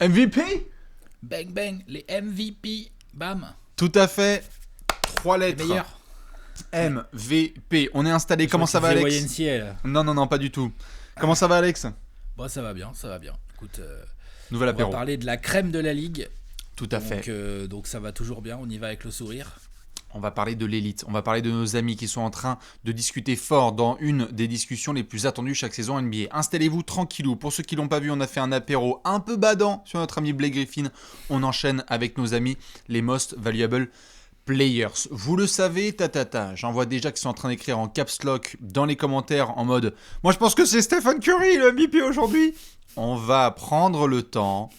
MVP? Bang bang, les MVP, bam. Tout à fait. 3 Les lettres. meilleurs. MVP. On est installé. Comment ça va, C'est Alex? YNCA, là. Non, pas du tout. Comment ça va, Alex? Bon, ça va bien, ça va bien. Écoute, Nouvel on va apéro. parler de la crème de la ligue. Tout à fait. Donc ça va toujours bien, on y va avec le sourire. On va parler de l'élite. On va parler de nos amis qui sont en train de discuter fort dans une des discussions les plus attendues chaque saison NBA. Installez-vous tranquillou. Pour ceux qui l'ont pas vu, on a fait un apéro un peu badant sur notre ami Blake Griffin. On enchaîne avec nos amis, les Most Valuable Players. Vous le savez, j'en vois déjà qui sont en train d'écrire en caps lock dans les commentaires en mode « Moi je pense que c'est Stephen Curry le MVP aujourd'hui !» On va prendre le temps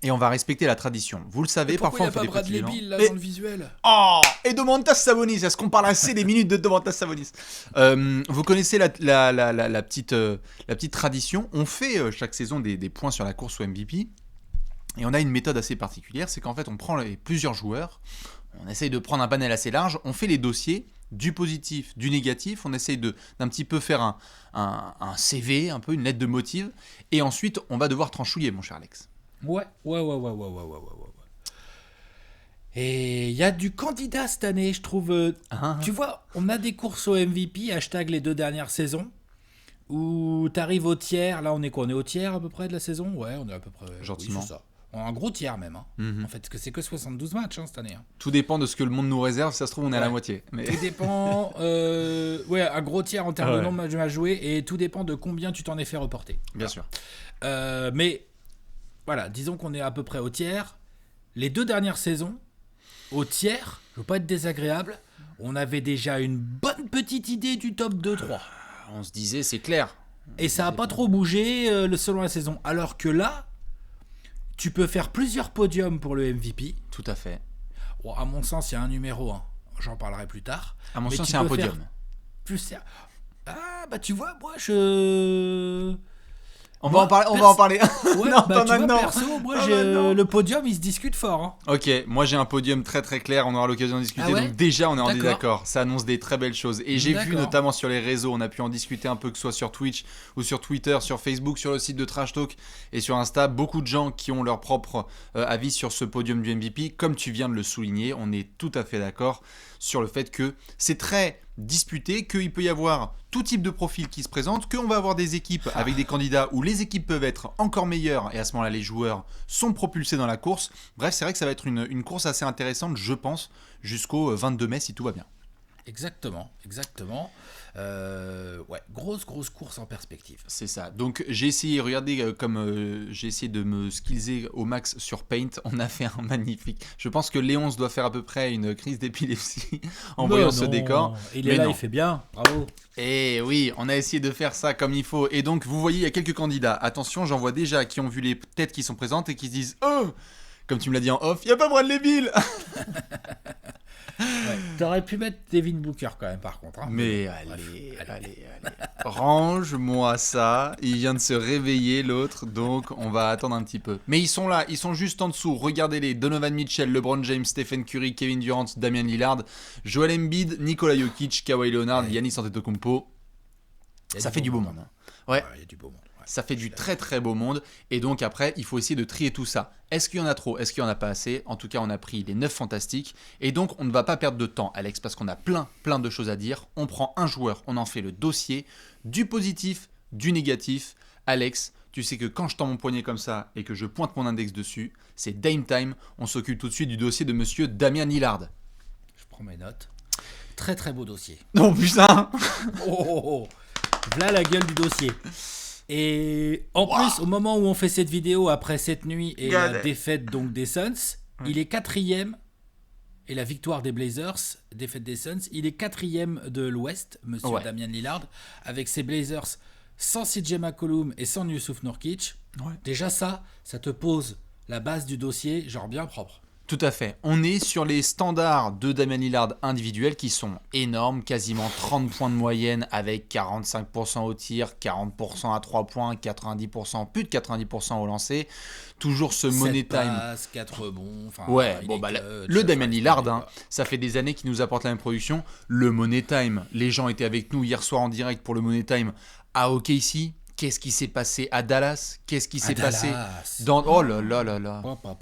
et on va respecter la tradition. Vous le savez, parfois on fait des petits Bradley bilans. Beal là Et- dans le visuel? Oh, et Domantas Sabonis, est-ce qu'on parle assez des minutes de Domantas Sabonis? Vous connaissez la petite tradition. On fait chaque saison des points sur la course au MVP. Et on a une méthode assez particulière, c'est qu'en fait on prend plusieurs joueurs, on essaye de prendre un panel assez large, on fait les dossiers du positif, du négatif, on essaye d'un petit peu faire un CV, un peu une lettre de motive, et ensuite on va devoir tranchouiller, mon cher Alex. Ouais. Et il y a du candidat cette année, je trouve. Tu vois, on a des courses au MVP, hashtag les 2 dernières saisons, où t'arrives au tiers, là on est quoi? On est au tiers à peu près de la saison? Ouais, on est à peu près... Gentiment. Oui, c'est ça. Un gros tiers même. En fait, parce que c'est que 72 matchs cette année. Tout dépend de ce que le monde nous réserve, si ça se trouve on est à la moitié. Mais... Tout dépend... ouais, un gros tiers en termes de nombre de matchs joués, et tout dépend de combien tu t'en es fait reporter. Bien sûr. Mais voilà, disons qu'on est à peu près au tiers. Les 2 dernières saisons, au tiers, je veux pas être désagréable, on avait déjà une bonne petite idée du top 2-3. On se disait, c'est clair. Et ça a pas trop bougé selon la saison. Alors que là, tu peux faire plusieurs podiums pour le MVP. Tout à fait. Bon, à mon sens, il y a un numéro 1. J'en parlerai plus tard. À mon Mais sens, tu c'est un peux podium. faire plus... Ah, bah tu vois, moi, je... On va en parler. Ouais, Non, bah, pas tu vois, maintenant. perso, moi, Pas j'ai, maintenant. le podium, il se discute fort. Hein. Ok, moi j'ai un podium très très clair, on aura l'occasion de discuter, Ah ouais, donc déjà on est en d'accord. désaccord, ça annonce des très belles choses. Et j'ai vu D'accord. notamment sur les réseaux, on a pu en discuter un peu, que ce soit sur Twitch ou sur Twitter, sur Facebook, sur le site de Trash Talk et sur Insta, beaucoup de gens qui ont leur propre avis sur ce podium du MVP. Comme tu viens de le souligner, on est tout à fait d'accord sur le fait que c'est très disputé, qu'il peut y avoir tout type de profil qui se présente, qu'on va avoir des équipes avec des candidats où les équipes peuvent être encore meilleures et à ce moment-là les joueurs sont propulsés dans la course. Bref, c'est vrai que ça va être une course assez intéressante, je pense, jusqu'au 22 mai si tout va bien. Exactement. Ouais, grosse course en perspective. C'est ça. Donc j'ai essayé, regardez comme j'ai essayé de me skillser au max sur Paint. On a fait un magnifique. Je pense que Léonce doit faire à peu près une crise d'épilepsie en voyant ce décor. Il est là, il fait bien. Bravo. Et oui, on a essayé de faire ça comme il faut. Et donc vous voyez, il y a quelques candidats. Attention, j'en vois déjà qui ont vu les têtes qui sont présentes et qui se disent « Oh !» Comme tu me l'as dit en off, il n'y a pas Bradley Beal. Ouais. T'aurais pu mettre Devin Booker quand même par contre. Hein. Mais allez. Range-moi ça. Il vient de se réveiller l'autre, donc on va attendre un petit peu. Mais ils sont là, ils sont juste en dessous. Regardez-les, Donovan Mitchell, LeBron James, Stephen Curry, Kevin Durant, Damian Lillard, Joel Embiid, Nikola Jokic, Kawhi Leonard, Giannis Antetokounmpo. Ça fait du beau monde. Ouais. Il y a du beau monde. Ça fait du très très beau monde. Et donc après, il faut essayer de trier tout ça. Est-ce qu'il y en a trop? Est-ce qu'il n'y en a pas assez? En tout cas, on a pris les 9 fantastiques. Et donc, on ne va pas perdre de temps, Alex, parce qu'on a plein de choses à dire. On prend un joueur, on en fait le dossier, du positif, du négatif. Alex, tu sais que quand je tends mon poignet comme ça et que je pointe mon index dessus, c'est Dame Time. On s'occupe tout de suite du dossier de monsieur Damian Lillard. Je prends mes notes. Très beau dossier. Non, putain. Voilà la gueule du dossier. Et en plus, au moment où on fait cette vidéo, après cette nuit et la défaite donc des Suns, il est 4e, et la victoire des Blazers, défaite des Suns, il est 4e de l'Ouest, monsieur Damian Lillard, avec ses Blazers sans CJ McCollum et sans Yusuf Nurkic. Déjà ça te pose la base du dossier, genre bien propre. Tout à fait. On est sur les standards de Damian Lillard individuels qui sont énormes, quasiment 30 points de moyenne avec 45% au tir, 40% à 3 points, 90%, plus de 90% au lancer. Toujours ce money time. 7 passes, 4 rebonds. Le Damian Lillard, ça fait des années qu'il nous apporte la même production. Le money time, les gens étaient avec nous hier soir en direct pour le money time à OKC. Qu'est-ce qui s'est passé à Dallas? Qu'est-ce qui s'est passé Dallas. dans... Oh là là là là. Pa.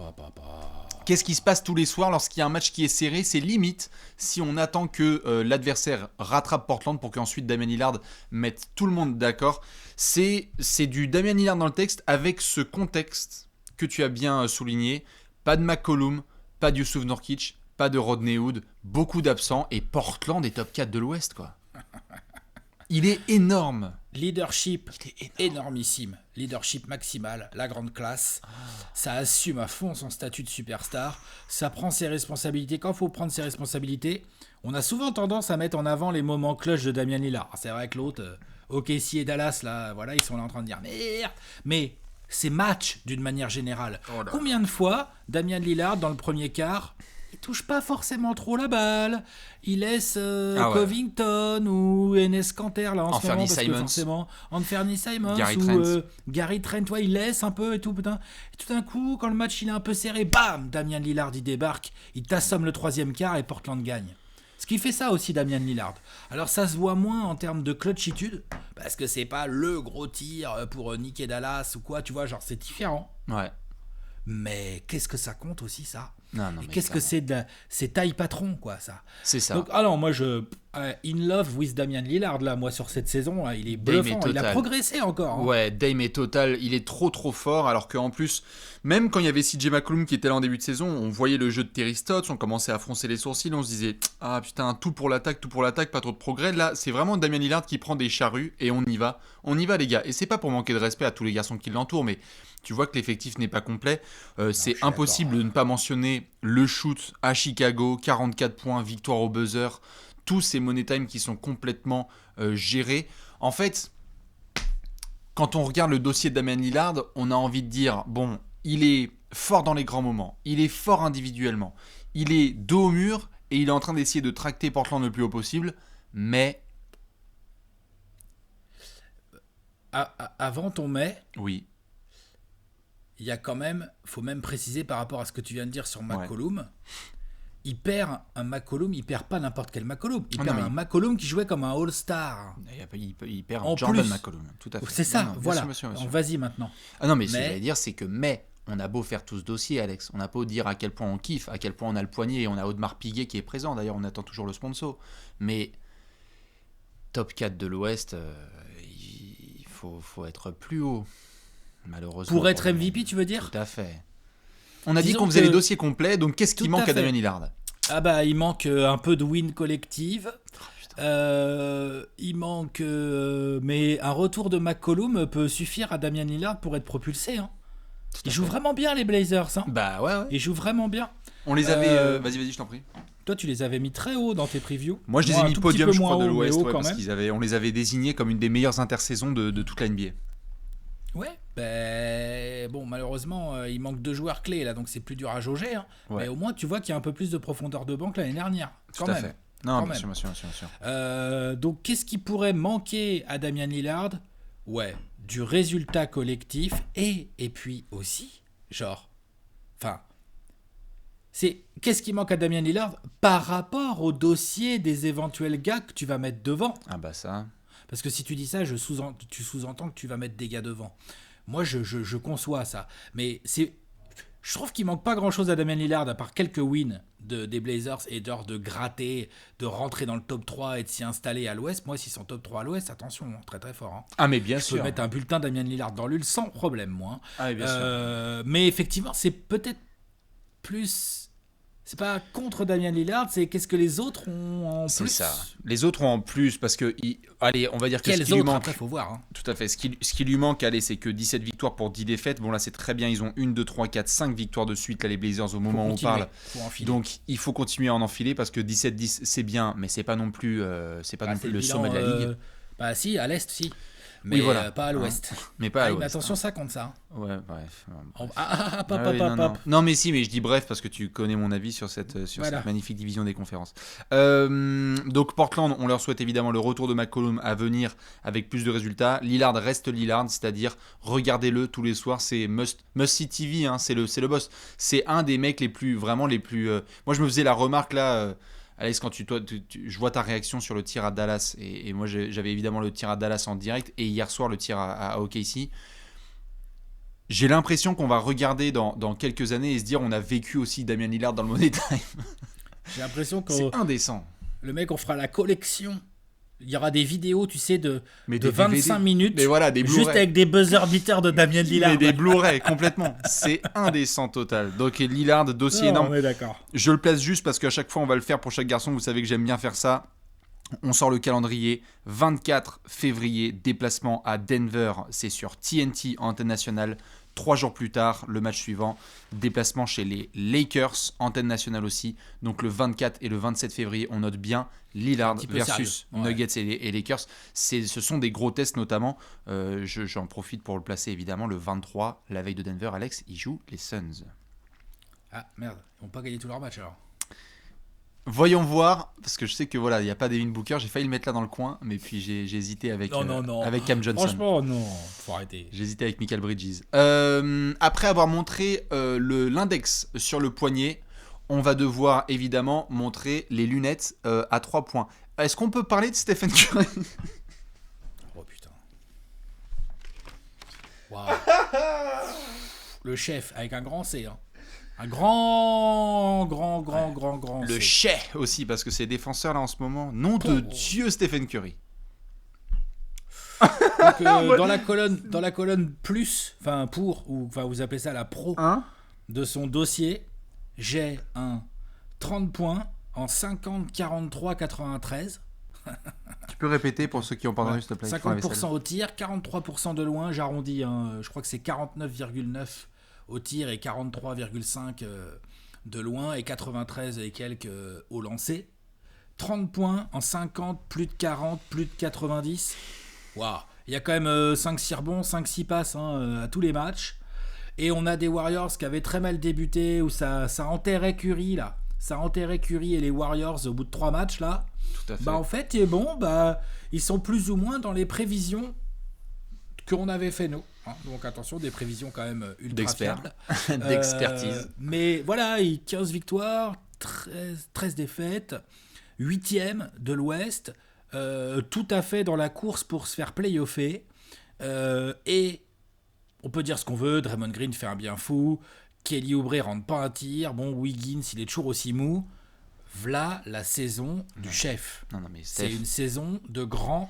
Qu'est-ce qui se passe tous les soirs lorsqu'il y a un match qui est serré? C'est limite si on attend que l'adversaire rattrape Portland pour qu'ensuite Damian Lillard mette tout le monde d'accord. C'est du Damian Lillard dans le texte avec ce contexte que tu as bien souligné. Pas de McCollum, pas de Yusuf Nurkic, pas de Rodney Hood, beaucoup d'absents et Portland est top 4 de l'Ouest quoi. Il est énorme. Leadership énormissime. Leadership maximal, la grande classe. Ça assume à fond son statut de superstar. Ça prend ses responsabilités quand il faut prendre ses responsabilités. On a souvent tendance à mettre en avant les moments clutch de Damian Lillard. C'est vrai que l'autre, OKC et Dallas, là, voilà, ils sont là en train de dire merde. Mais ces matchs, d'une manière générale, combien de fois Damian Lillard, dans le premier quart, il touche pas forcément trop la balle, il laisse Covington ou Enes Kanter là en ce moment parce que forcément Anthony Simons ou Gary Trent, ouais, il laisse un peu et tout putain. Et tout d'un coup quand le match il est un peu serré, bam, Damian Lillard il débarque, il t'assomme le troisième quart et Portland gagne. Ce qui fait ça aussi Damian Lillard. Alors ça se voit moins en termes de clutchitude parce que c'est pas le gros tir pour niquer Dallas ou quoi, tu vois, genre c'est différent. Ouais. Mais qu'est-ce que ça compte aussi ça? Non, qu'est-ce que c'est taille patron quoi ça. C'est ça. Donc alors moi je in love with Damian Lillard là, moi sur cette saison là, il est bluffant, il a progressé encore. Hein. Ouais, Dame est total, il est trop fort alors qu'en plus même quand il y avait CJ McCollum qui était là en début de saison, on voyait le jeu de Terry Stotts, on commençait à froncer les sourcils, on se disait ah putain, tout pour l'attaque, pas trop de progrès. Là, c'est vraiment Damian Lillard qui prend des charrues et on y va les gars. Et c'est pas pour manquer de respect à tous les garçons qui l'entourent, mais tu vois que l'effectif n'est pas complet. C'est impossible de ne pas mentionner le shoot à Chicago, 44 points, victoire au buzzer, tous ces money time qui sont complètement gérés. En fait, quand on regarde le dossier de Damian Lillard, on a envie de dire, bon, il est fort dans les grands moments, il est fort individuellement, il est dos au mur et il est en train d'essayer de tracter Portland le plus haut possible, mais... Avant ton mais... Oui. Il y a quand même, faut même préciser par rapport à ce que tu viens de dire sur McCollum, il perd un McCollum, il perd pas n'importe quel McCollum, il perd un McCollum qui jouait comme un All-Star. Il perd un Jordan McCollum, tout à fait. C'est ça, voilà. Bien sûr. Vas-y maintenant. Ah non, mais ce que j'allais dire, c'est que on a beau faire tout ce dossier, Alex, on a beau dire à quel point on kiffe, à quel point on a le poignet, et on a Audemars Piguet qui est présent, d'ailleurs on attend toujours le sponsor, mais top 4 de l'Ouest, il faut être plus haut. Malheureusement. Pour être MVP, tu veux dire? Tout à fait. On a dit qu'on faisait les dossiers complets, donc qu'est-ce qui manque à Damian Lillard? Ah bah il manque un peu de win collective. Il manque, mais un retour de McCollum peut suffire à Damian Lillard pour être propulsé. Hein. Ils jouent vraiment bien les Blazers. Hein. Bah ouais. Ils jouent vraiment bien. On les avait. Vas-y, je t'en prie. Toi, tu les avais mis très haut dans tes previews. Moi, je les ai mis podium, je crois, de l'Ouest, parce on les avait désignés comme une des meilleures intersaisons de toute la NBA. Ouais, bon, malheureusement, il manque 2 joueurs clés là, donc c'est plus dur à jauger. Hein. Ouais. Mais au moins, tu vois qu'il y a un peu plus de profondeur de banc que l'année dernière. Tout à fait. Non, bien sûr. Donc, qu'est-ce qui pourrait manquer à Damian Lillard? Ouais, du résultat collectif et puis aussi, qu'est-ce qui manque à Damian Lillard par rapport au dossier des éventuels gars que tu vas mettre devant? Ah bah ça. Parce que si tu dis ça, tu sous-entends que tu vas mettre des gars devant. Moi, je conçois ça. Mais je trouve qu'il manque pas grand-chose à Damian Lillard, à part quelques wins des Blazers et genre de gratter, de rentrer dans le top 3 et de s'y installer à l'Ouest. Moi, s'ils sont top 3 à l'Ouest, attention, très très fort. Hein. Ah mais bien sûr. Je peux mettre un bulletin Damian Lillard dans l'UL sans problème, moi. Ah bien sûr. Mais effectivement, c'est peut-être plus... C'est pas contre Damian Lillard, c'est qu'est-ce que les autres ont en plus. C'est ça. Les autres ont en plus parce que allez, on va dire que quels ce qui lui manque. Après, faut voir. Hein. Tout à fait. Ce qui lui manque, allez, c'est que 17 victoires pour 10 défaites. Bon là, c'est très bien. Ils ont 1, 2, 3, 4, 5 victoires de suite là, les Blazers au moment où on parle. Donc il faut continuer à en enfiler parce que 17-10 c'est bien, mais c'est pas non plus le sommet de la ligue. Bah si, à l'est si. Mais oui, voilà. Pas à l'ouest. Mais pas à l'ouest. Mais attention, ça compte ça. Ouais, bref. Non, mais si, mais je dis bref parce que tu connais mon avis sur cette magnifique division des conférences. Donc Portland, on leur souhaite évidemment le retour de McCollum à venir avec plus de résultats. Lillard reste Lillard, c'est-à-dire regardez-le tous les soirs, c'est must-see TV, hein, c'est le boss. C'est un des mecs les plus... Moi, je me faisais la remarque là... Alex, quand je vois ta réaction sur le tir à Dallas, et moi j'avais évidemment le tir à Dallas en direct, et hier soir le tir à OKC. J'ai l'impression qu'on va regarder dans quelques années et se dire on a vécu aussi Damian Lillard dans le Money Time. J'ai l'impression que c'est indécent. Le mec, on fera la collection. Il y aura des vidéos, tu sais, de 25 DVD. minutes. Mais voilà, des juste avec des buzzer beaters de Damian Lillard. Mais des Blu-ray, complètement. C'est indécent total. Donc Lillard, dossier énorme. On est d'accord. Je le place juste parce qu'à chaque fois, on va le faire pour chaque garçon. Vous savez que j'aime bien faire ça. On sort le calendrier. 24 février, déplacement à Denver. C'est sur TNT, antenne nationale. 3 jours plus tard, le match suivant, déplacement chez les Lakers, antenne nationale aussi. Donc le 24 et le 27 février, on note bien Lillard versus Nuggets et Lakers. Ce sont des gros tests notamment. J'en profite pour le placer évidemment. Le 23, la veille de Denver, Alex, il joue les Suns. Ah merde, ils n'ont pas gagné tous leurs matchs alors. Voyons voir, parce que je sais que voilà, il n'y a pas Devin Booker, j'ai failli le mettre là dans le coin, mais puis j'ai hésité avec Cam Johnson. Franchement, non, faut arrêter. J'ai hésité avec Mikal Bridges. Après avoir montré l'index sur le poignet, on va devoir évidemment montrer les lunettes à 3 points. Est-ce qu'on peut parler de Stephen Curry? Oh putain. Waouh. Le chef avec un grand C, hein. Un grand Le C. chais aussi, parce que c'est défenseur là en ce moment. Nom de Dieu, Stephen Curry. Donc, dans la colonne plus, enfin vous appelez ça la pro de son dossier, j'ai un 30 points en 50, 43, 93. Tu peux répéter pour ceux qui ont pas entendu, s'il te plaît. 50% au tir, 43% de loin, j'arrondis, je crois que c'est 49,9 au tir et 43,5 de loin et 93 et quelques au lancer. 30 points en 50, plus de 40, plus de 90. Waouh, il y a quand même 5-6 rebonds, 5-6 passes à tous les matchs. Et on a des Warriors qui avaient très mal débuté, où ça enterrait Curry là. Ça enterrait Curry et les Warriors au bout de 3 matchs là. Tout à fait. En fait, ils sont plus ou moins dans les prévisions qu'on avait fait nous. Donc attention, des prévisions quand même ultra fiables. D'expertise. Mais voilà, 15 victoires, 13 défaites, 8e de l'Ouest, tout à fait dans la course pour se faire play-offer. Et on peut dire ce qu'on veut, Draymond Green fait un bien fou, Kelly Oubre rentre pas un tir, Wiggins il est toujours aussi mou. V'là la saison du chef. Non, mais c'est une saison de grand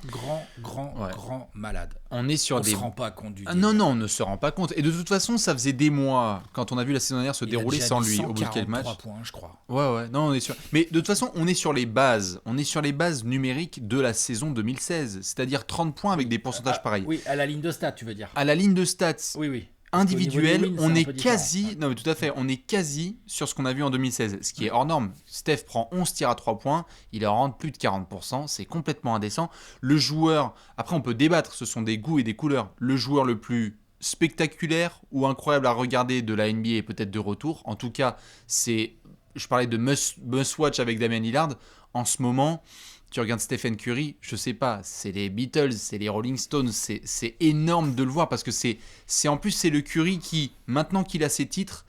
malade. On est sur on se rend pas compte du non, on ne se rend pas compte. Et de toute façon, ça faisait des mois quand on a vu la saison dernière se dérouler sans lui au bout de quelques matchs. 3 points, je crois. Ouais. Non, on est sûr. Mais de toute façon, on est sur les bases. On est sur les bases numériques de la saison 2016. C'est-à-dire 30 points avec des pourcentages pareils. Oui, à la ligne de stats, tu veux dire. À la ligne de stats. Oui. Individuel, wins, on est quasi, non mais tout à fait, on est quasi sur ce qu'on a vu en 2016, ce qui est hors norme. Steph prend 11 tirs à 3 points, il en rentre plus de 40%, c'est complètement indécent. Le joueur, après on peut débattre, ce sont des goûts et des couleurs, le joueur le plus spectaculaire ou incroyable à regarder de la NBA est peut-être de retour. En tout cas, je parlais de must-watch avec Damian Lillard, en ce moment... Tu regardes Stephen Curry, je sais pas, c'est les Beatles, c'est les Rolling Stones, c'est énorme de le voir parce que en plus c'est le Curry qui, maintenant qu'il a ses titres,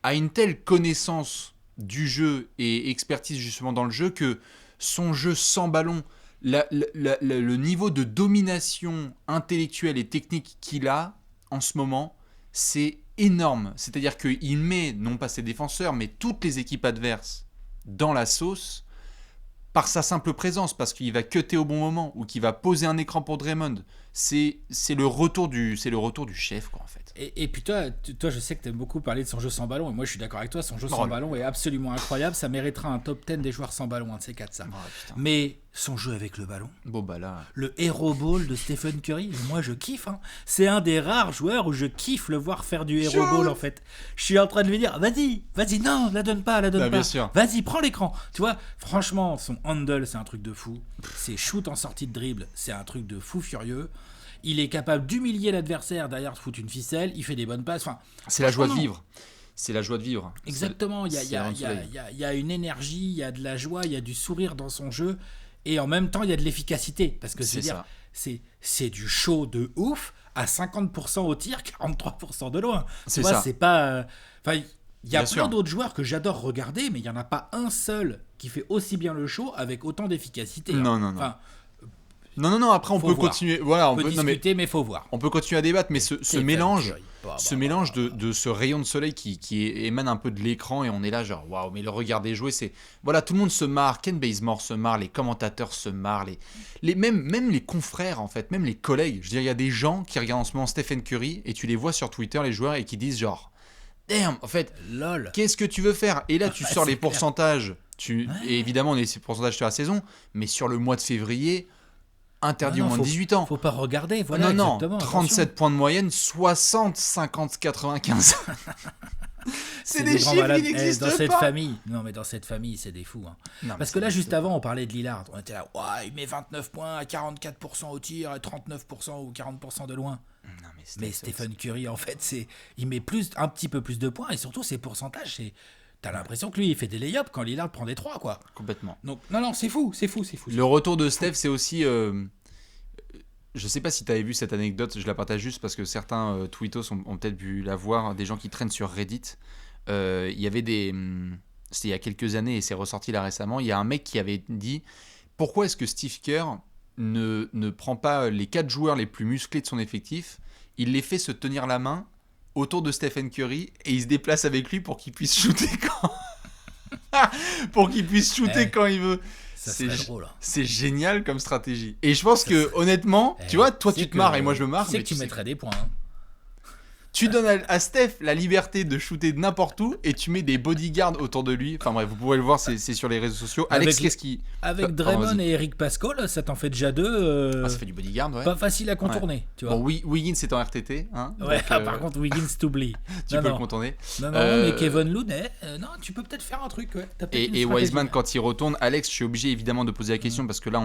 a une telle connaissance du jeu et expertise justement dans le jeu que son jeu sans ballon, le niveau de domination intellectuelle et technique qu'il a en ce moment, c'est énorme. C'est-à-dire qu'il met, non pas ses défenseurs, mais toutes les équipes adverses dans la sauce par sa simple présence, parce qu'il va cutter au bon moment ou qu'il va poser un écran pour Draymond. C'est le retour du chef, quoi, en fait. Et puis toi, je sais que tu aimes beaucoup parler de son jeu sans ballon, et moi je suis d'accord avec toi, son jeu sans ballon est absolument incroyable, ça méritera un top 10 des joueurs sans ballon, un de ces 4 ça. Mais son jeu avec le ballon, le Hero Ball de Stephen Curry, moi je kiffe, c'est un des rares joueurs où je kiffe le voir faire du Hero Ball en fait. Je suis en train de lui dire, vas-y, non, la donne pas, bien sûr. Vas-y, prends l'écran. Tu vois, franchement, son handle, c'est un truc de fou. Ses shoots en sortie de dribble, c'est un truc de fou furieux. Il est capable d'humilier l'adversaire derrière, de foutre une ficelle, il fait des bonnes passes. C'est la joie de vivre. C'est la joie de vivre. Exactement, il y a une énergie, il y a de la joie, il y a du sourire dans son jeu, et en même temps il y a de l'efficacité, parce que c'est du show de ouf, à 50% au tir, 43% de loin. C'est ça. C'est pas... Il y a Bien plein sûr. d'autres joueurs que j'adore regarder, mais il n'y en a pas un seul qui fait aussi bien le show avec autant d'efficacité. Hein. Non. Enfin, Non, après on faut peut voir. continuer. Voilà, on peut discuter, mais faut voir. on peut continuer à débattre, mais ce Stephen mélange, Curry. de ce rayon de soleil qui émane un peu de l'écran et on est là genre waouh, mais le regarder jouer, c'est voilà, tout le monde se marre, Ken Bazemore se marre, les commentateurs se marrent, même les confrères en fait, même les collègues. Je veux dire, il y a des gens qui regardent en ce moment Stephen Curry et tu les vois sur Twitter les joueurs et qui disent genre damn, en fait, LOL. qu'est-ce que tu veux faire? Et là tu sors c'est les clair. pourcentages, et évidemment on est ces pourcentages sur la saison, mais sur le mois de février interdit Non, au moins de 18 ans. Faut pas regarder, voilà. Non, exactement, 37 points de moyenne, 60, 50, 95. C'est des grands chiffres malades. qui n'existent dans cette pas. famille. Non, mais dans cette famille, c'est des fous. Hein. Non, mais Parce ça que là, n'existe juste avant, on parlait de Lillard. On était là, ouais, il met 29 points à 44% au tir et 39% ou 40% de loin. Non, Mais Stephen Curry, en fait, il met un petit peu plus de points et surtout ses pourcentages, t'as l'impression que lui, il fait des lay-ups quand Lillard prend des 3, quoi. Complètement. Donc, non, c'est fou. Le retour de Steph, c'est aussi. Je sais pas si tu avais vu cette anecdote, je la partage juste parce que certains tweetos ont peut-être pu la voir, des gens qui traînent sur Reddit. Il y avait c'était il y a quelques années et c'est ressorti là récemment. Il y a un mec qui avait dit pourquoi est-ce que Steve Kerr ne prend pas les 4 joueurs les plus musclés de son effectif, il les fait se tenir la main autour de Stephen Curry et il se déplace avec lui pour qu'il puisse shooter quand il veut. Ça serait drôle. Hein. C'est génial comme stratégie. Et je pense que honnêtement, tu vois, toi tu te marres et moi je me marre. Tu sais mais que tu mettrais des points. Hein. Tu donnes à Steph la liberté de shooter de n'importe où et tu mets des bodyguards autour de lui. Enfin bref, vous pouvez le voir, c'est sur les réseaux sociaux. Alex, qu'est-ce qui... Avec Draymond et Eric Pascal, ça t'en fait déjà 2. ça fait du bodyguard, ouais. Pas facile à contourner, tu vois. Bon, Wiggins c'est en RTT. Hein, ouais, donc, par contre, Wiggins t'oublie. tu peux le contourner. Non, mais Kevin Looney, non, tu peux peut-être faire un truc. Ouais. Et Wiseman, quand il retourne, Alex, je suis obligé évidemment de poser la question parce que là,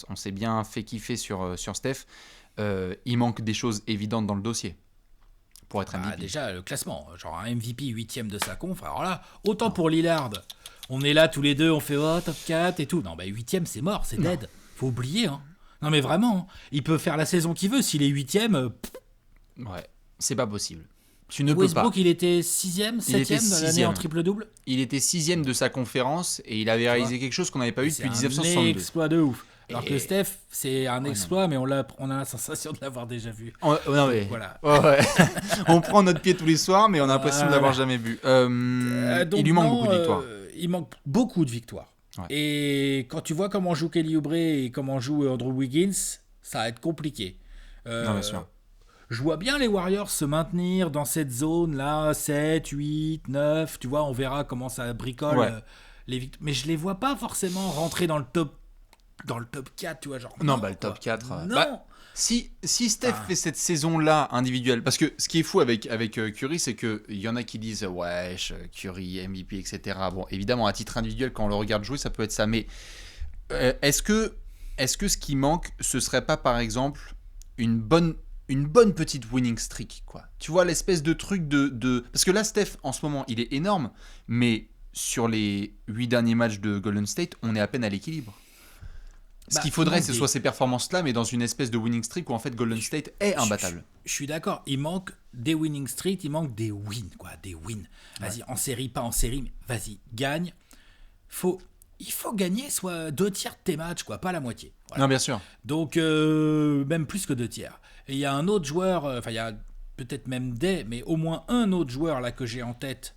on s'est bien fait kiffer sur Steph. Il manque des choses évidentes dans le dossier. Pour être MVP. Déjà, le classement, genre un MVP 8ème de sa conf, alors là, autant pour Lillard, on est là tous les deux, on fait top 4 et tout. Non, 8ème, c'est mort, c'est dead. Faut oublier. Hein. Non, mais vraiment, il peut faire la saison qu'il veut. S'il est 8ème, ouais, c'est pas possible. Tu ne peux Westbrook, pas. il était 6ème, 7ème dans l'année en triple-double. Il était 6ème de sa conférence et il avait réalisé quelque chose qu'on n'avait pas eu depuis 1962. C'est un exploit de ouf. Alors que Steph, c'est un exploit, mais on a la sensation de l'avoir déjà vu. Non, mais... Voilà. Ouais. On prend notre pied tous les soirs, mais on a l'impression de l'avoir jamais vu. Il lui manque beaucoup de victoires. Il manque beaucoup de victoires. Ouais. Et quand tu vois comment joue Kelly Oubre et comment joue Andrew Wiggins, ça va être compliqué. Non, bien sûr. Je vois bien les Warriors se maintenir dans cette zone-là, 7, 8, 9. Tu vois, on verra comment ça bricole les victoires. Mais je les vois pas forcément rentrer dans le top 4, tu vois, genre. Non, le top 4. Non. Si Steph fait cette saison-là individuelle, parce que ce qui est fou avec Curry, c'est qu'il y en a qui disent ouais, Curry, MVP, etc. Bon, évidemment, à titre individuel, quand on le regarde jouer, ça peut être ça. Mais est-ce que ce qui manque, ce serait pas, par exemple, une bonne petite winning streak, quoi. Tu vois, l'espèce de truc de... Parce que là, Steph, en ce moment, il est énorme, mais sur les 8 derniers matchs de Golden State, on est à peine à l'équilibre. Ce qu'il faudrait, ce soit ces performances-là, mais dans une espèce de winning streak où en fait Golden State est imbattable. Je suis d'accord, il manque des winning streaks, il manque des wins, quoi, des wins. Vas-y, en série, pas en série, mais vas-y, gagne. Il faut gagner soit 2 tiers de tes matchs, quoi, pas la moitié. Voilà. Non, bien sûr. Donc, même plus que 2 tiers. Et il y a un autre joueur, il y a peut-être même mais au moins un autre joueur là que j'ai en tête,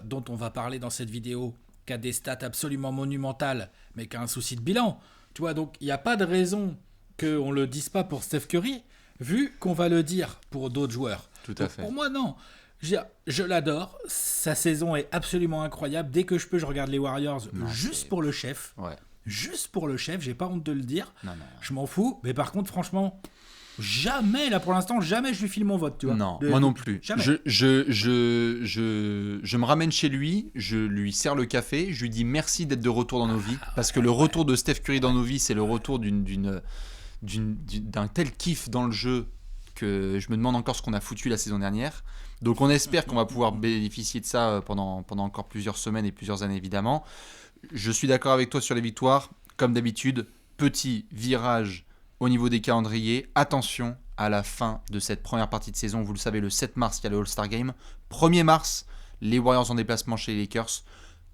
dont on va parler dans cette vidéo, qui a des stats absolument monumentales, mais qui a un souci de bilan. Tu vois, donc il n'y a pas de raison qu'on ne le dise pas pour Steph Curry, vu qu'on va le dire pour d'autres joueurs. Tout à fait. Pour moi, non. Je l'adore. Sa saison est absolument incroyable. Dès que je peux, je regarde les Warriors pour le chef. Ouais. Juste pour le chef, j'ai pas honte de le dire. Non. Je m'en fous. Mais par contre, franchement, pour l'instant, jamais je lui file mon vote, tu vois. Non, moi non plus. Jamais. Je me ramène chez lui, je lui sers le café, je lui dis merci d'être de retour dans nos vies, parce que le retour de Steph Curry dans nos vies, c'est le retour d'un tel kiff dans le jeu que je me demande encore ce qu'on a foutu la saison dernière. Donc on espère qu'on va pouvoir bénéficier de ça pendant encore plusieurs semaines et plusieurs années évidemment. Je suis d'accord avec toi sur les victoires. Comme d'habitude, petit virage au niveau des calendriers. Attention à la fin de cette première partie de saison. Vous le savez, le 7 mars, il y a le All-Star Game. 1er mars, les Warriors en déplacement chez les Lakers.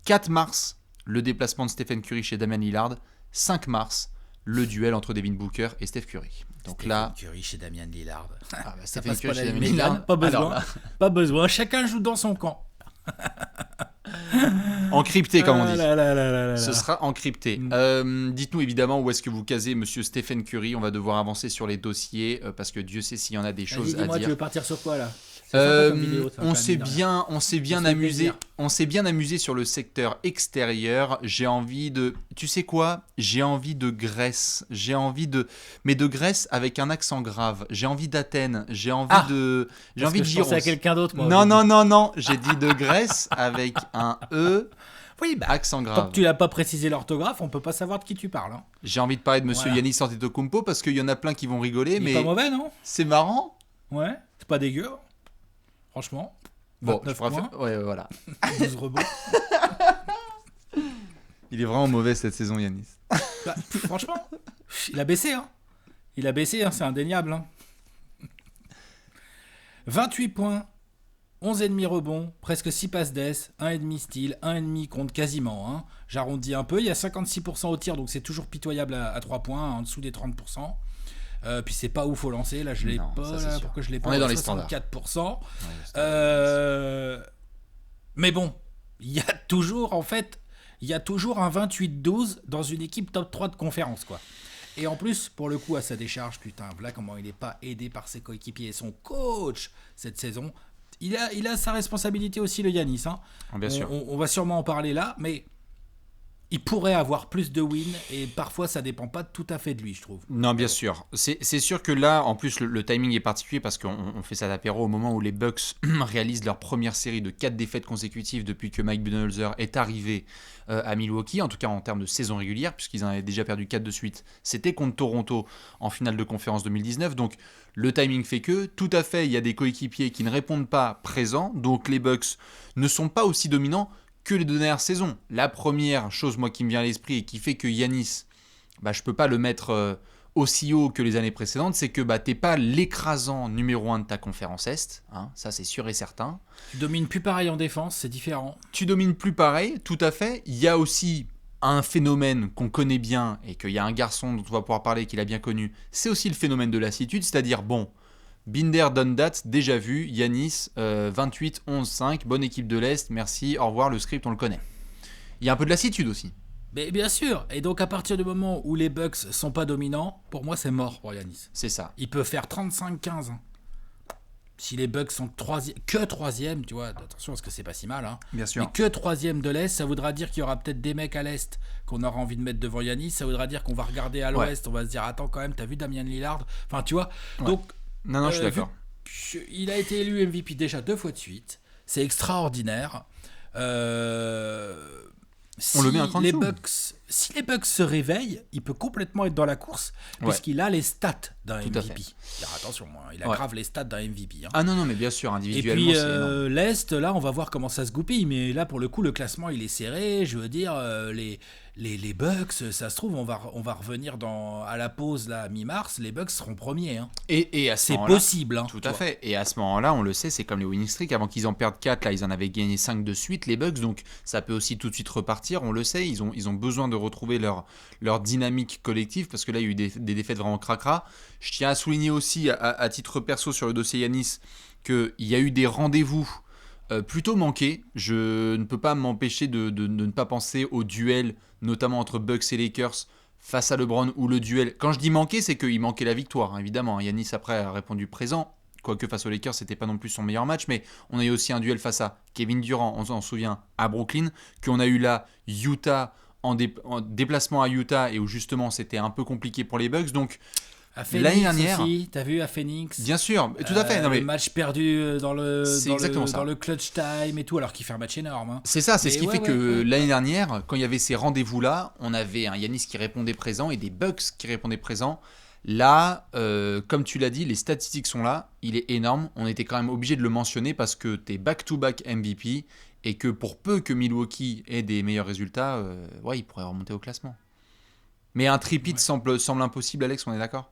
4 mars, le déplacement de Stephen Curry chez Damian Lillard. 5 mars, le duel entre Devin Booker et Steph Curry. Donc Stephen Curry chez Damian Lillard. Stephen Curry chez Damian Lillard. Pas besoin. Chacun joue dans son camp. Encrypté comme on dit. Ce sera encrypté. Dites-nous évidemment où est-ce que vous casez monsieur Stephen Curry. On va devoir avancer sur les dossiers parce que Dieu sait s'il y en a des choses à dire. Tu veux partir sur quoi là? On s'est bien amusé sur le secteur extérieur. J'ai envie de, tu sais quoi? J'ai envie de Grèce. Mais de Grèce avec un accent grave. J'ai envie d'Athènes. J'ai envie de Gyros. Je pensais à quelqu'un d'autre. Moi, non. J'ai dit de Grèce avec un E. Oui, accent grave. Tant que tu l'as pas précisé l'orthographe, on peut pas savoir de qui tu parles. Hein. J'ai envie de parler de monsieur Giannis Antetokounmpo parce qu'il y en a plein qui vont rigoler. Il est pas mauvais, non? C'est marrant. Ouais, c'est pas dégueu. Franchement. Bon, je préfère. Ouais, voilà. 12 rebonds. Il est vraiment mauvais cette saison, Giannis. Franchement, il a baissé. C'est indéniable. Hein. 28 points, 11,5 rebonds, presque 6 passes d'ess, 1,5 steal, 1,5 compte quasiment. Hein. J'arrondis un peu. Il y a 56% au tir, donc c'est toujours pitoyable à 3 points, en dessous des 30%. Puis c'est pas ouf au lancer, là je l'ai pas, là, pourquoi je l'ai pas? On est dans les 64%. Mais bon, il y a toujours un 28-12 dans une équipe top 3 de conférence, quoi. Et en plus, pour le coup, à sa décharge, putain, voilà comment il n'est pas aidé par ses coéquipiers et son coach cette saison. Il a sa responsabilité aussi, le Giannis. Hein. Bien sûr. On va sûrement en parler là, mais il pourrait avoir plus de wins et parfois ça dépend pas tout à fait de lui, je trouve. Non, bien sûr. C'est sûr que là, en plus, le timing est particulier parce qu'on fait ça d'apéro au moment où les Bucks réalisent leur première série de 4 défaites consécutives depuis que Mike Budenholzer est arrivé à Milwaukee, en tout cas en termes de saison régulière, puisqu'ils en avaient déjà perdu 4 de suite. C'était contre Toronto en finale de conférence 2019. Donc le timing fait que, tout à fait, il y a des coéquipiers qui ne répondent pas présents, donc les Bucks ne sont pas aussi dominants que les 2 dernières saisons. La première chose, moi, qui me vient à l'esprit et qui fait que Giannis, je peux pas le mettre aussi haut que les années précédentes, c'est que t'es pas l'écrasant numéro 1 de ta conférence Est, hein, ça c'est sûr et certain. Tu domines plus pareil en défense, c'est différent. Tu domines plus pareil, tout à fait. Il y a aussi un phénomène qu'on connaît bien et qu'il y a un garçon dont on va pouvoir parler qu'il a bien connu, c'est aussi le phénomène de lassitude, c'est-à-dire, Binder, done that, déjà vu, Giannis, 28, 11, 5, bonne équipe de l'Est, merci, au revoir, le script, on le connaît. Il y a un peu de lassitude aussi. Mais bien sûr, et donc à partir du moment où les Bucks sont pas dominants, pour moi c'est mort pour Giannis. C'est ça. Il peut faire 35-15. Hein. Si les Bucks sont que troisième, tu vois, attention parce que c'est pas si mal. Hein. Bien sûr. Mais que troisième de l'Est, ça voudra dire qu'il y aura peut-être des mecs à l'Est qu'on aura envie de mettre devant Giannis, ça voudra dire qu'on va regarder à l'Ouest, on va se dire, attends quand même, t'as vu Damian Lillard? Enfin, tu vois, donc... Non, je suis d'accord. Il a été élu MVP déjà 2 fois de suite. C'est extraordinaire. On le met un cran dessous. Si les Bucks se réveillent, il peut complètement être dans la course puisqu'il a les stats d'un MVP. Attention, il a grave les stats d'un MVP. Hein. Ah non, mais bien sûr, individuellement. Et puis l'Est, là, on va voir comment ça se goupille. Mais là, pour le coup, le classement, il est serré. Je veux dire, les Bucks, ça se trouve, on va revenir à la pause là, mi-mars. Les Bucks seront premiers. Hein. Et à ce c'est possible. Hein, tout à fait. Et à ce moment-là, on le sait, c'est comme les winning streak. Avant qu'ils en perdent 4, là, ils en avaient gagné 5 de suite, les Bucks. Donc, ça peut aussi tout de suite repartir. On le sait, ils ont besoin de retrouver leur dynamique collective parce que là, il y a eu des défaites vraiment cracra. Je tiens à souligner aussi, à titre perso sur le dossier Giannis, qu'il y a eu des rendez-vous plutôt manqués. Je ne peux pas m'empêcher de ne pas penser au duel, notamment entre Bucks et Lakers face à LeBron, ou le duel. Quand je dis manqué, c'est qu'il manquait la victoire, hein, évidemment. Giannis, après, a répondu présent. Quoique face aux Lakers, c'était pas non plus son meilleur match, mais on a eu aussi un duel face à Kevin Durant, on s'en souvient, à Brooklyn, qu'on a eu là Utah en déplacement à Utah, et où justement c'était un peu compliqué pour les Bucks. Donc l'année dernière aussi, t'as vu à Phoenix, bien sûr, tout à fait. Le match perdu dans le clutch time et tout, alors qu'il fait un match énorme. Hein. C'est ça, c'est ce qui fait que l'année dernière, quand il y avait ces rendez-vous-là, on avait un Giannis qui répondait présent et des Bucks qui répondaient présent. Là, comme tu l'as dit, les statistiques sont là, il est énorme. On était quand même obligé de le mentionner parce que t'es back-to-back MVP et que pour peu que Milwaukee ait des meilleurs résultats, il pourrait remonter au classement. Mais un tripit semble impossible, Alex, on est d'accord ?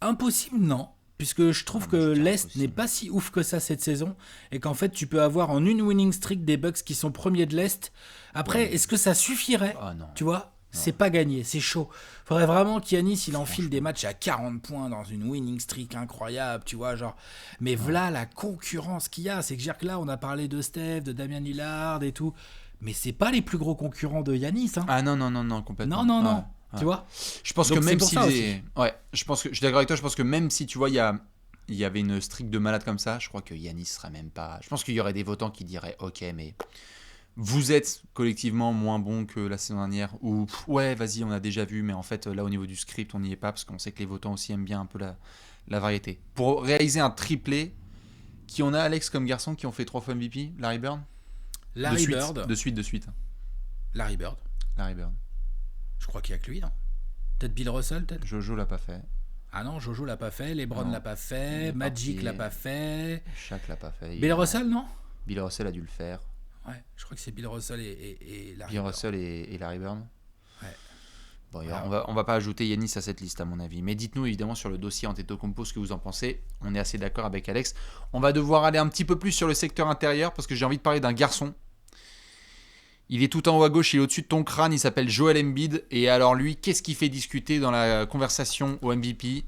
Impossible, non. puisque je trouve que l'Est n'est pas si ouf que ça cette saison, et qu'en fait tu peux avoir en une winning streak des Bucks qui sont premiers de l'Est. Après, est-ce que ça suffirait? Tu vois, c'est pas gagné, c'est chaud. Faudrait vraiment qu'Yanis il enfile des matchs à 40 points dans une winning streak incroyable, tu vois, genre. Mais voilà la concurrence qu'il y a, c'est que là on a parlé de Steph, de Damian Lillard et tout, mais c'est pas les plus gros concurrents de Yanis, hein. Ah non, complètement. Non. Tu vois, je pense que même si je pense que je suis d'accord avec toi, je pense que même si tu vois il y avait une streak de malade comme ça, je crois que Yanis serait même pas, je pense qu'il y aurait des votants qui diraient OK, mais vous êtes collectivement moins bon que la saison dernière, ou ouais vas-y on a déjà vu, mais en fait là au niveau du script on n'y est pas, parce qu'on sait que les votants aussi aiment bien un peu la variété. Pour réaliser un triplé, qui on a, Alex, comme garçon qui ont fait 3 fois MVP? Larry Bird. De suite. Larry Bird. Je crois qu'il y a que lui, non? Peut-être Bill Russell, peut-être. Jojo l'a pas fait. Ah non, Jojo l'a pas fait, LeBron l'a pas fait, Magic l'a pas fait. Shaq l'a pas fait. Bill Russell, non? Bill Russell a dû le faire. Ouais, je crois que c'est Bill Russell et Larry Bill Russell et Larry Bird. Ouais. Bon, on va pas ajouter Yanis à cette liste à mon avis. Mais dites-nous évidemment sur le dossier Antetokounmpo ce que vous en pensez. On est assez d'accord avec Alex. On va devoir aller un petit peu plus sur le secteur intérieur parce que j'ai envie de parler d'un garçon. Il est tout en haut à gauche, il est au-dessus de ton crâne, il s'appelle Joel Embiid. Et alors lui, qu'est-ce qui fait discuter dans la conversation au MVP?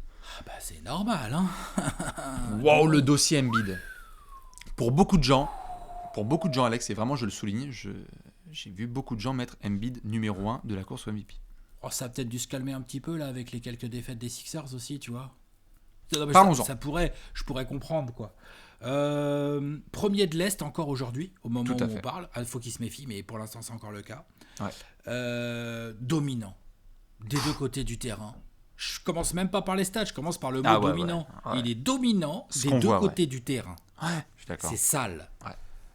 C'est normal, hein. Waouh, le dossier Embiid. Pour beaucoup de gens, Alex, et vraiment je le souligne, j'ai vu beaucoup de gens mettre Embiid numéro 1 de la course au MVP. Ça a peut-être dû se calmer un petit peu là avec les quelques défaites des Sixers aussi, tu vois. Parlons-en. Je pourrais comprendre, quoi. Premier de l'Est encore aujourd'hui, au moment où on parle. Il faut qu'il se méfie, mais pour l'instant c'est encore le cas. Ouais. Dominant des deux côtés du terrain. Je commence même pas par les stats, je commence par le mot dominant. Ouais. Il est dominant des deux côtés du terrain. Ouais, je suis d'accord. C'est sale. Ouais.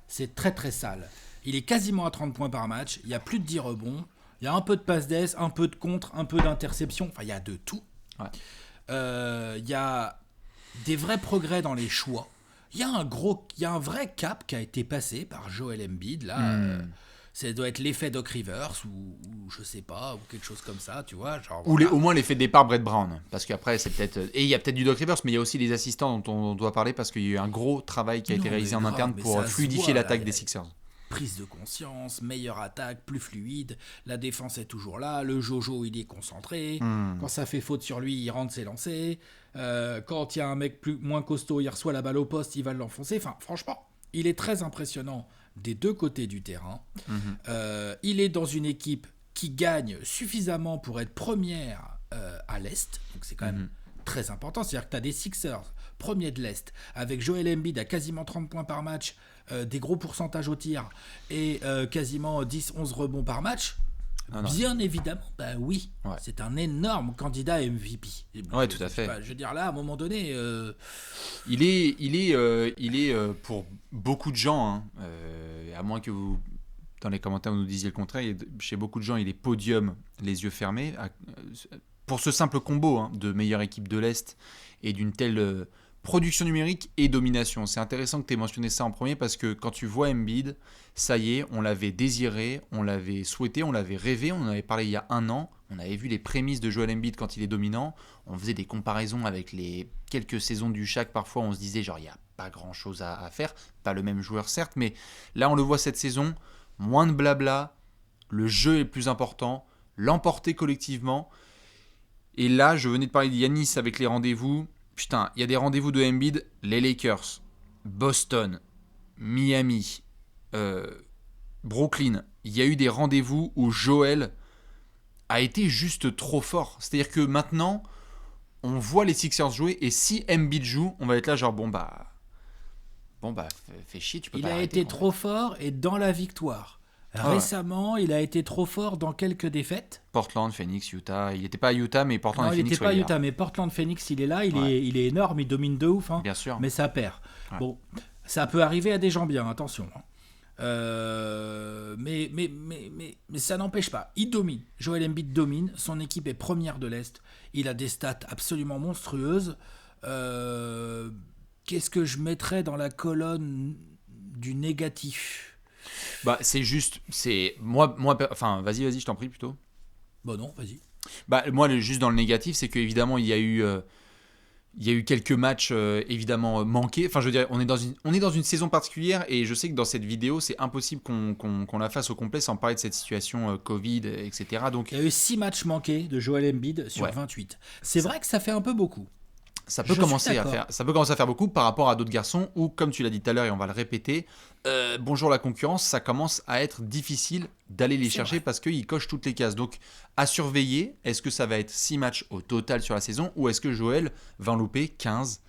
C'est très très sale. Il est quasiment à 30 points par match. Il y a plus de 10 rebonds. Il y a un peu de passe d'aise, un peu de contre, un peu d'interception. Enfin, il y a de tout. Ouais. Il y a des vrais progrès dans les choix. Il y a un vrai cap qui a été passé par Joel Embiid là. Ça doit être l'effet Doc Rivers ou je sais pas, ou quelque chose comme ça, tu vois, genre, ou au moins l'effet départ Brett Brown, parce qu'après c'est peut-être, et il y a peut-être du Doc Rivers, mais il y a aussi les assistants dont on doit parler, parce qu'il y a eu un gros travail qui a été réalisé en interne pour fluidifier l'attaque des Sixers. Prise de conscience, meilleure attaque, plus fluide, la défense est toujours là, le Jojo il est concentré, quand ça fait faute sur lui il rentre ses lancers, quand il y a un mec moins costaud il reçoit la balle au poste, il va l'enfoncer, enfin franchement il est très impressionnant des deux côtés du terrain. Il est dans une équipe qui gagne suffisamment pour être première à l'Est, donc c'est quand même très important, c'est-à-dire que tu as des Sixers premier de l'Est, avec Joel Embiid à quasiment 30 points par match, des gros pourcentages au tir et quasiment 10-11 rebonds par match. Bien évidemment, oui, c'est un énorme candidat MVP. Ouais, tout à fait. Je veux dire là, à un moment donné, il est pour beaucoup de gens, à moins que vous dans les commentaires vous nous disiez le contraire, chez beaucoup de gens il est podium les yeux fermés pour ce simple combo de meilleure équipe de l'Est et d'une telle production numérique et domination. C'est intéressant que tu aies mentionné ça en premier parce que quand tu vois Embiid, ça y est, on l'avait désiré, on l'avait souhaité, on l'avait rêvé, on en avait parlé il y a 1 an, on avait vu les prémices de Joel Embiid quand il est dominant, on faisait des comparaisons avec les quelques saisons du Shaq, parfois on se disait genre il n'y a pas grand chose à faire, pas le même joueur certes, mais là on le voit cette saison, moins de blabla, le jeu est plus important, l'emporter collectivement, et là je venais de parler de Giannis avec les rendez-vous. Putain, il y a des rendez-vous de Embiid, les Lakers, Boston, Miami, Brooklyn. Il y a eu des rendez-vous où Joel a été juste trop fort. C'est-à-dire que maintenant, on voit les Sixers jouer et si Embiid joue, on va être là genre bon bah fais chier, tu peux pas arrêter. Il a été trop fort et dans la victoire. Récemment, il a été trop fort dans quelques défaites. Portland, Phoenix, Utah. Il n'était pas à Utah, mais Portland et Phoenix. Il n'était pas à Utah, mais Portland, Phoenix, il est là. Il est énorme, il domine de ouf. Bien sûr. Mais ça perd. Ouais. Bon, ça peut arriver à des gens bien, attention. Mais ça n'empêche pas. Il domine. Joel Embiid domine. Son équipe est première de l'Est. Il a des stats absolument monstrueuses. Qu'est-ce que je mettrais dans la colonne du négatif ? C'est juste, c'est moi, enfin, vas-y, je t'en prie plutôt. Non, vas-y. Moi, juste dans le négatif, c'est qu'évidemment, il y a eu Il y a eu quelques matchs évidemment manqués. Enfin, je veux dire, on est dans une saison particulière et je sais que dans cette vidéo, c'est impossible qu'on la fasse au complet sans parler de cette situation Covid, etc. Donc, il y a eu 6 matchs manqués de Joel Embiid sur 28. C'est vrai que ça fait un peu beaucoup. Ça peut commencer à faire beaucoup par rapport à d'autres garçons où, comme tu l'as dit tout à l'heure et on va le répéter, bonjour la concurrence, ça commence à être difficile d'aller les chercher parce qu'ils cochent toutes les cases. Donc à surveiller, est-ce que ça va être 6 matchs au total sur la saison ou est-ce que Joël va en louper 15,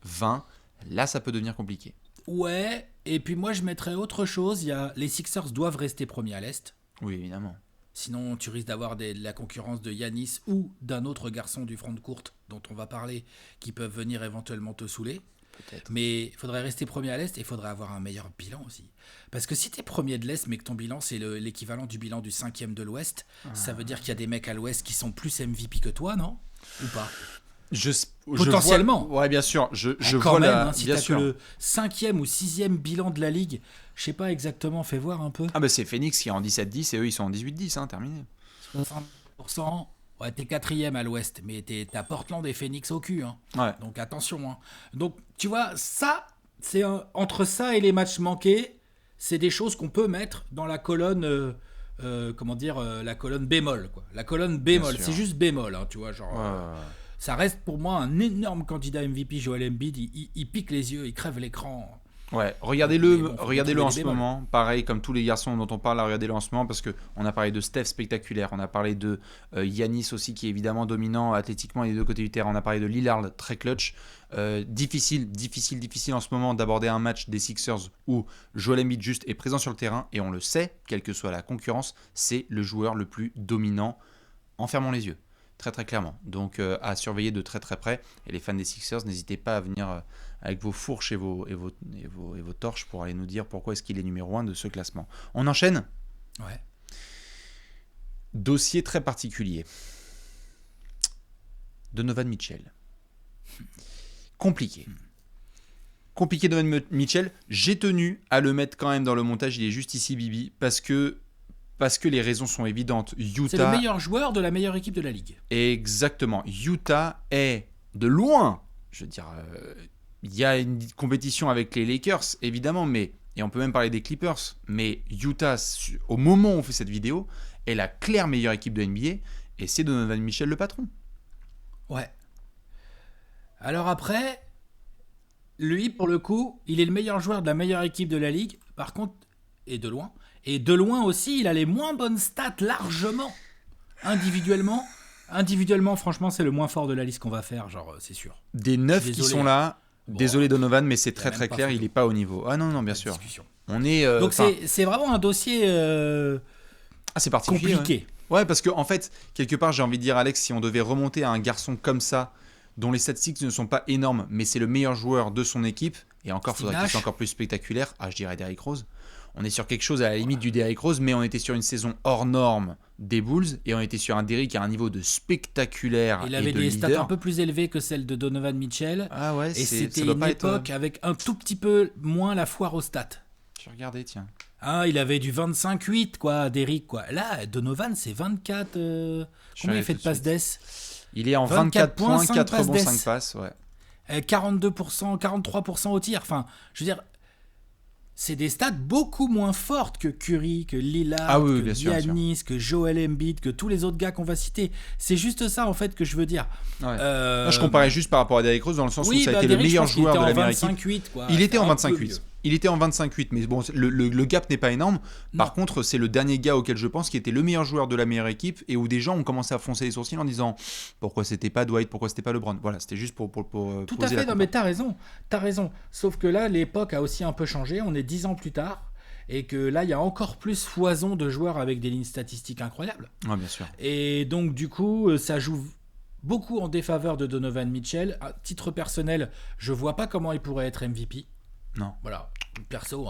20 ? Là, ça peut devenir compliqué. Ouais, et puis moi je mettrais autre chose, les Sixers doivent rester premiers à l'Est. Oui, évidemment. Sinon, tu risques d'avoir de la concurrence de Giannis ou d'un autre garçon du front de courte dont on va parler, qui peuvent venir éventuellement te saouler. Peut-être. Mais il faudrait rester premier à l'Est et il faudrait avoir un meilleur bilan aussi. Parce que si tu es premier de l'Est, mais que ton bilan, c'est l'équivalent du bilan du 5e de l'Ouest, ça veut dire qu'il y a des mecs à l'Ouest qui sont plus MVP que toi, non ? Ou pas ? Potentiellement. Ouais, bien sûr. Je vois même, si tu as que le 5e ou 6e bilan de la ligue, je sais pas exactement, fais voir un peu. Ah bah c'est Phoenix qui est en 17-10 et eux ils sont en 18-10, terminé. 60%, ouais, t'es 4e à l'ouest, mais t'as Portland et Phoenix au cul. Ouais. Donc attention. Donc tu vois, ça, entre ça et les matchs manqués, c'est des choses qu'on peut mettre dans la colonne, la colonne bémol. Quoi. La colonne bémol, c'est juste bémol, tu vois, genre... Ça reste pour moi un énorme candidat MVP, Joel Embiid. Il pique les yeux, il crève l'écran. Ouais, regardez-le en ce moment. Pareil, comme tous les garçons dont on parle, regardez-le en ce moment parce qu'on a parlé de Steph spectaculaire, on a parlé de Giannis aussi qui est évidemment dominant athlétiquement des deux côtés du terrain, on a parlé de Lillard très clutch. Difficile en ce moment d'aborder un match des Sixers où Joel Embiid juste est présent sur le terrain et on le sait, quelle que soit la concurrence, c'est le joueur le plus dominant en fermant les yeux. Très très clairement. Donc à surveiller de très très près. Et les fans des Sixers, n'hésitez pas à venir avec vos fourches et vos torches pour aller nous dire pourquoi est-ce qu'il est numéro 1 de ce classement. On enchaîne ? Ouais. Dossier très particulier. Donovan Mitchell. Compliqué Donovan Mitchell. J'ai tenu à le mettre quand même dans le montage. Il est juste ici, Bibi, parce que les raisons sont évidentes. Utah, c'est le meilleur joueur de la meilleure équipe de la ligue. Exactement. Utah est de loin, je veux dire, il y a une compétition avec les Lakers, évidemment, et on peut même parler des Clippers, mais Utah, au moment où on fait cette vidéo, est la claire meilleure équipe de NBA, et c'est Donovan Mitchell le patron. Ouais. Alors après, lui, pour le coup, il est le meilleur joueur de la meilleure équipe de la ligue, par contre, et de loin. Et de loin aussi, il a les moins bonnes stats largement. Individuellement, franchement, c'est le moins fort de la liste qu'on va faire, genre, c'est sûr. Des 9 qui sont là, désolé Donovan, mais c'est très très clair, il n'est pas au niveau. Ah non, bien sûr. On est, donc c'est vraiment un dossier c'est particulier, compliqué. Ouais, parce que en fait, quelque part, j'ai envie de dire, Alex, si on devait remonter à un garçon comme ça, dont les statistiques ne sont pas énormes, mais c'est le meilleur joueur de son équipe, et encore, il faudrait qu'il soit encore plus spectaculaire, je dirais Derrick Rose. On est sur quelque chose à la limite du Derrick Rose, mais on était sur une saison hors norme des Bulls et on était sur un Derrick à un niveau de spectaculaire. Il avait des stats un peu plus élevées que celles de Donovan Mitchell. Ah ouais, et c'était une époque avec un tout petit peu moins la foire aux stats. Je vais regarder, tiens. Il avait du 25-8, quoi, Derrick, quoi. Là, Donovan, c'est 24. Combien il fait de passes d'ess ? Il est en 24 points, 4 rebonds, 5 passes, ouais. 42%, 43% au tir. Enfin, je veux dire. C'est des stats beaucoup moins fortes que Curry, que Lillard, que Giannis, que Joel Embiid, que tous les autres gars qu'on va citer. C'est juste ça, en fait, que je veux dire. Ouais. Je comparais juste par rapport à Derrick Rose dans le sens où ça a été Derrick, le meilleur joueur de la meilleure équipe. 25-8, quoi. Il était en 25-8. Il était en 25-8, mais bon, le gap n'est pas énorme. Par contre, c'est le dernier gars auquel je pense qui était le meilleur joueur de la meilleure équipe et où des gens ont commencé à foncer les sourcils en disant pourquoi c'était pas Dwight, pourquoi c'était pas LeBron. Voilà, c'était juste pour tout à fait, non mais t'as raison. Sauf que là, l'époque a aussi un peu changé. On est 10 ans plus tard. Et que là, il y a encore plus foison de joueurs avec des lignes statistiques incroyables. Ouais, bien sûr. Et donc, du coup, ça joue beaucoup en défaveur de Donovan Mitchell. À titre personnel, je vois pas comment il pourrait être MVP. Non. Voilà, perso,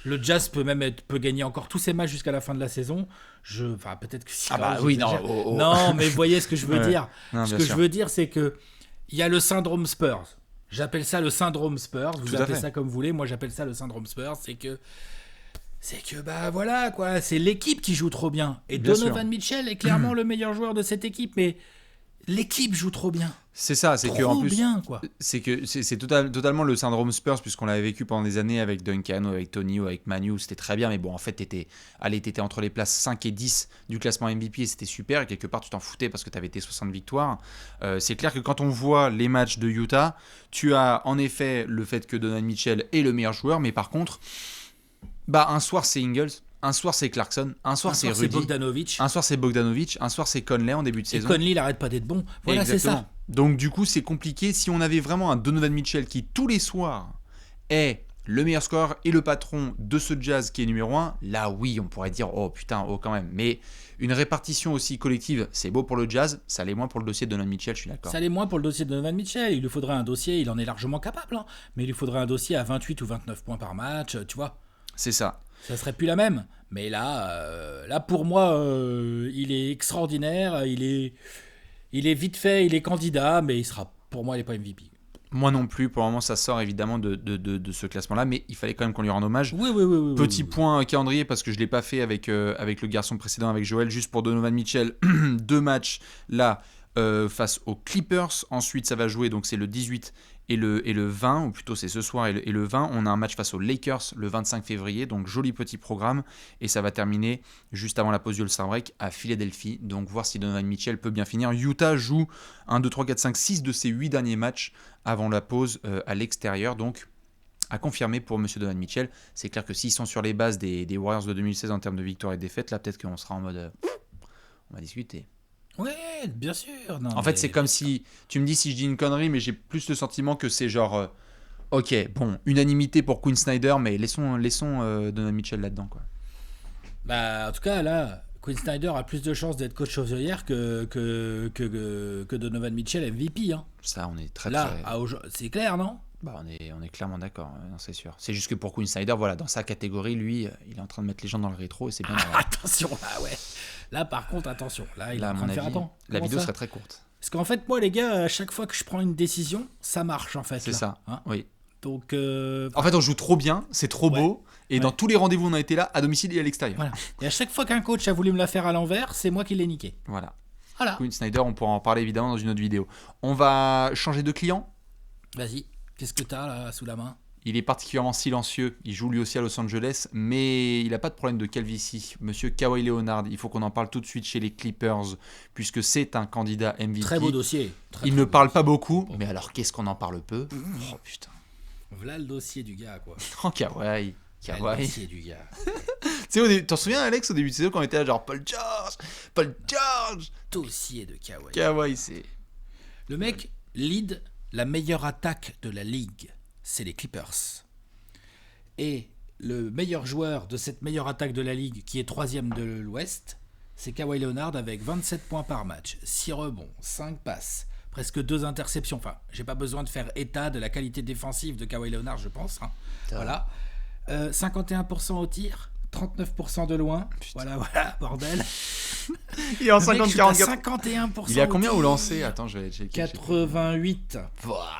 le Jazz peut gagner encore tous ses matchs jusqu'à la fin de la saison. Enfin, peut-être que si. Non, mais vous voyez ce que je veux dire. Non, ce que je veux dire, c'est que il y a le syndrome Spurs. J'appelle ça le syndrome Spurs. Vous appelez ça comme vous voulez. Moi, j'appelle ça le syndrome Spurs. C'est que voilà quoi. C'est l'équipe qui joue trop bien. Et Donovan Mitchell est clairement le meilleur joueur de cette équipe, mais l'équipe joue trop bien. C'est ça, c'est que en Trop plus, bien, quoi. c'est totalement le syndrome Spurs, puisqu'on l'avait vécu pendant des années avec Duncan ou avec Tony ou avec Manu, c'était très bien, mais bon, en fait, t'étais entre les places 5 et 10 du classement MVP et c'était super, et quelque part, tu t'en foutais parce que t'avais tes 60 victoires. C'est clair que quand on voit les matchs de Utah, tu as en effet le fait que Donovan Mitchell est le meilleur joueur, mais par contre, un soir c'est Ingles, un soir c'est Clarkson, un soir c'est Rudy, Bogdanovic. un soir c'est Bogdanovic, un soir c'est Conley en début de saison. Conley, il arrête pas d'être bon. Voilà, c'est ça. Donc du coup, c'est compliqué. Si on avait vraiment un Donovan Mitchell qui, tous les soirs, est le meilleur scoreur et le patron de ce Jazz qui est numéro 1, là oui, on pourrait dire, oh putain, oh quand même. Mais une répartition aussi collective, c'est beau pour le Jazz, ça l'est moins pour le dossier de Donovan Mitchell, je suis d'accord. Ça l'est moins pour le dossier de Donovan Mitchell. Il lui faudrait un dossier, il en est largement capable, hein, mais il lui faudrait un dossier à 28 ou 29 points par match, tu vois. C'est ça. Ça serait plus la même. Mais là pour moi, il est extraordinaire, il est vite fait, il est candidat, mais pour moi, il n'est pas MVP. Moi non plus, pour le moment, ça sort évidemment de ce classement-là, mais il fallait quand même qu'on lui rende hommage. Oui. Petit point calendrier, parce que je ne l'ai pas fait avec le garçon précédent, avec Joël, juste pour Donovan Mitchell, 2 matchs là face aux Clippers. Ensuite, ça va jouer, donc c'est le 18 et le 20, ou plutôt c'est ce soir et le 20. On a un match face aux Lakers le 25 février, donc joli petit programme. Et ça va terminer juste avant la pause du All-Star Break à Philadelphie. Donc voir si Donovan Mitchell peut bien finir. Utah joue 1, 2, 3, 4, 5, 6 de ses 8 derniers matchs avant la pause à l'extérieur. Donc à confirmer pour M. Donovan Mitchell. C'est clair que s'ils sont sur les bases des Warriors de 2016 en termes de victoires et de défaites, là peut-être qu'on sera en mode on va discuter. Ouais, bien sûr. Non, en fait, c'est comme si tu me dis si je dis une connerie, mais j'ai plus le sentiment que c'est genre ok, bon, unanimité pour Quinn Snyder, mais laissons Donovan Mitchell là-dedans, quoi. En tout cas, là, Quinn Snyder a plus de chances d'être coach of the year que Donovan Mitchell MVP. Hein. Ça, on est très là, c'est clair, non? On est clairement d'accord, non, c'est sûr. C'est juste que pour Quinn Snyder, voilà, dans sa catégorie, lui, il est en train de mettre les gens dans le rétro et c'est bien. Attention, là, ouais. Là, par contre, attention. Là, il est en train de faire attends. La vidéo serait très courte. Parce qu'en fait, moi, les gars, à chaque fois que je prends une décision, ça marche, en fait. C'est ça, hein, oui. Donc, en fait, on joue trop bien, c'est trop beau, et dans tous les rendez-vous, on a été là, à domicile et à l'extérieur. Voilà. Et à chaque fois qu'un coach a voulu me la faire à l'envers, c'est moi qui l'ai niqué. Voilà. Quinn Snyder, on pourra en parler évidemment dans une autre vidéo. On va changer de client. Vas-y. Qu'est-ce que t'as là sous la main? Il est particulièrement silencieux. Il joue lui aussi à Los Angeles, mais il n'a pas de problème de calvitie. Monsieur Kawhi Leonard, il faut qu'on en parle tout de suite chez les Clippers, puisque c'est un candidat MVP. Très beau dossier. Il ne parle pas beaucoup, mais alors qu'est-ce qu'on en parle peu? Oh putain. Voilà le dossier du gars, quoi. Oh, Kawhi. Le dossier du gars. Tu sais, t'en souviens, Alex, au début de saison, quand on était là, genre Paul George. Dossier de Kawhi. Kawhi, c'est. Le mec lead la meilleure attaque de la ligue. C'est les Clippers. Et le meilleur joueur de cette meilleure attaque de la ligue, qui est 3e de l'Ouest, c'est Kawhi Leonard avec 27 points par match, 6 rebonds, 5 passes, presque 2 interceptions. Enfin, j'ai pas besoin de faire état de la qualité défensive de Kawhi Leonard, je pense. Hein. Voilà. 51% au tir, 39% de loin. Putain. Voilà, bordel. Il est en 50-44. 51%. Il est à combien au lancer? Attends, je vais checker. 88.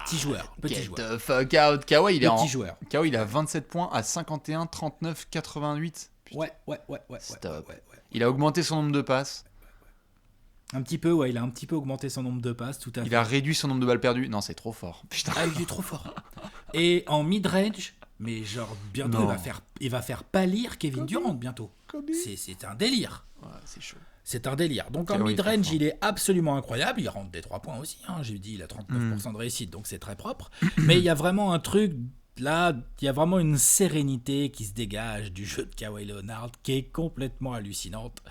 Petit joueur. Get the fuck out. Kawhi, il est joueur. Kawhi, il a 27 points à 51, 39, 88. Putain. Ouais. Stop. Il a augmenté son nombre de passes. Un petit peu, ouais. Il a un petit peu augmenté son nombre de passes, tout à fait. Il a réduit son nombre de balles perdues. Non, c'est trop fort. Putain. Ah, il est trop fort. Et en mid-range, mais genre, bientôt, il va faire pâlir Kevin Durant, bientôt. C'est un délire. Ouais, c'est chaud. C'est un délire. Donc en mid-range, il est absolument incroyable. Il rentre des 3 points aussi. Hein. J'ai dit, il a 39% de réussite, donc c'est très propre. Mais il y a vraiment un truc, là, il y a vraiment une sérénité qui se dégage du jeu de Kawhi Leonard qui est complètement hallucinante.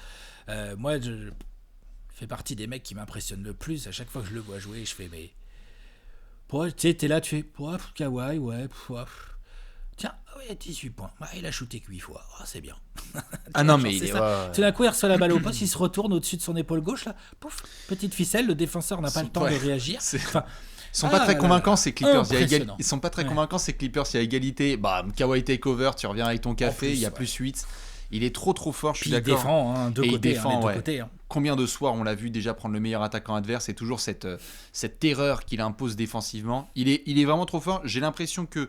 Moi, je fais partie des mecs qui m'impressionnent le plus. À chaque fois que je le vois jouer, je fais, mais... Tu sais, t'es là, tu fais, Kawhi, ouais, tiens, ouais, 18 points. Ouais, il a shooté que 8 fois. Oh, c'est bien. Ah non, mais il est. Tout d'un coup, il reçoit la balle au poste, il se retourne au-dessus de son épaule gauche, là. Pouf, petite ficelle, le défenseur n'a pas le temps de réagir. Enfin, ils sont pas très convaincants, ces Clippers. Ils sont pas très convaincants, ces Clippers. Il y a égalité. Kawhi takeover, tu reviens avec ton café, il y a plus 8. Il est trop fort, je suis d'accord. Il défend, hein, il défend, deux côtés. Hein. Combien de soirs on l'a vu déjà prendre le meilleur attaquant adverse et toujours cette terreur qu'il impose défensivement. Il est vraiment trop fort. J'ai l'impression que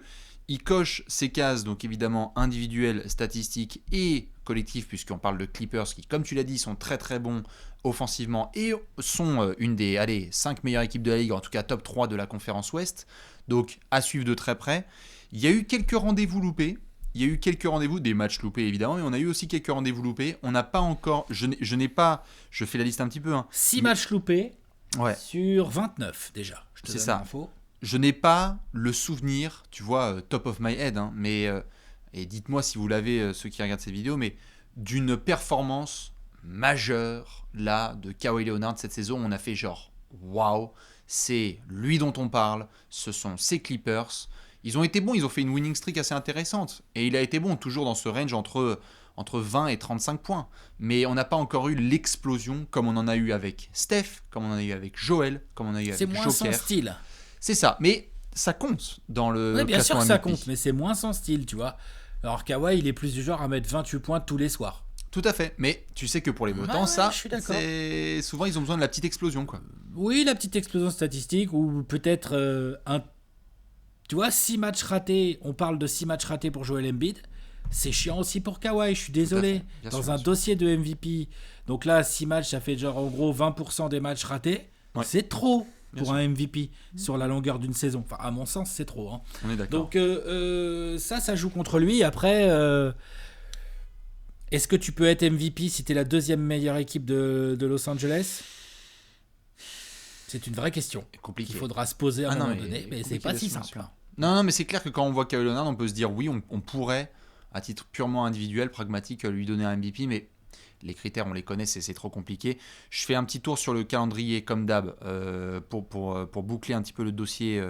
Il coche ses cases, donc évidemment individuelles, statistiques et collectives, puisqu'on parle de Clippers qui, comme tu l'as dit, sont très très bons offensivement et sont une des 5 meilleures équipes de la Ligue, en tout cas top 3 de la conférence Ouest. Donc à suivre de très près. Il y a eu quelques rendez-vous loupés. Il y a eu quelques rendez-vous, des matchs loupés évidemment, mais on a eu aussi quelques rendez-vous loupés. On n'a pas encore, je n'ai pas, je fais la liste un petit peu. 6 matchs loupés ouais. sur 29 déjà. Je te C'est donne ça. l'info. Je n'ai pas le souvenir, tu vois, top of my head, mais et dites-moi si vous l'avez, ceux qui regardent cette vidéo, mais d'une performance majeure là de Kawhi Leonard cette saison. On a fait genre waouh, c'est lui dont on parle, ce sont ses Clippers. Ils ont été bons, ils ont fait une winning streak assez intéressante. Et il a été bon, toujours dans ce range entre 20 et 35 points. Mais on n'a pas encore eu l'explosion comme on en a eu avec Steph, comme on en a eu avec Joel, comme on en a eu avec Joker. C'est moins son style. C'est ça, mais ça compte dans le oui, bien sûr que ça MVP. compte, mais c'est moins son style, tu vois. Alors Kawhi, il est plus du genre à mettre 28 points tous les soirs. Tout à fait, mais tu sais que pour les beaux temps, ça, c'est souvent ils ont besoin de la petite explosion, quoi. Oui, la petite explosion statistique, ou peut-être tu vois, 6 matchs ratés, on parle de 6 matchs ratés pour Joel Embiid, c'est chiant aussi pour Kawhi, je suis désolé. Dans un dossier de MVP, donc là, 6 matchs, ça fait genre en gros 20% des matchs ratés, c'est trop pour un MVP sur la longueur d'une saison. Enfin, à mon sens, c'est trop. Hein. On est d'accord. Donc ça joue contre lui. Après, est-ce que tu peux être MVP si tu es la deuxième meilleure équipe de Los Angeles ? C'est une vraie question. Compliqué. Il faudra se poser à un moment donné, mais c'est pas si simple. Non, mais c'est clair que quand on voit Kawhi Leonard, on peut se dire oui, on pourrait, à titre purement individuel, pragmatique, lui donner un MVP, mais les critères, on les connaît, c'est trop compliqué. Je fais un petit tour sur le calendrier, comme d'hab, pour boucler un petit peu le dossier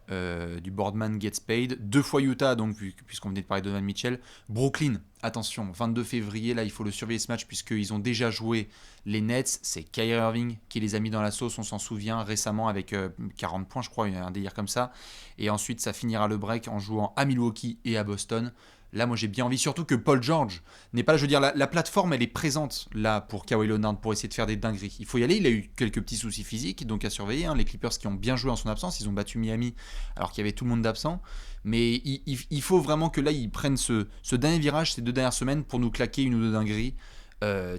du Boardman Gets Paid. 2 fois Utah, donc, puisqu'on venait de parler de Donovan Mitchell. Brooklyn, attention, 22 février, là, il faut le surveiller ce match, puisqu'ils ont déjà joué les Nets. C'est Kyrie Irving qui les a mis dans la sauce, on s'en souvient, récemment, avec 40 points, je crois, un délire comme ça. Et ensuite, ça finira le break en jouant à Milwaukee et à Boston. Là, moi, j'ai bien envie, surtout que Paul George n'est pas là. Je veux dire, la plateforme, elle est présente là pour Kawhi Leonard pour essayer de faire des dingueries. Il faut y aller. Il a eu quelques petits soucis physiques, donc à surveiller. Les Clippers qui ont bien joué en son absence, ils ont battu Miami alors qu'il y avait tout le monde d'absent. Mais il faut vraiment que là, ils prennent ce dernier virage ces 2 dernières semaines pour nous claquer une ou 2 dingueries.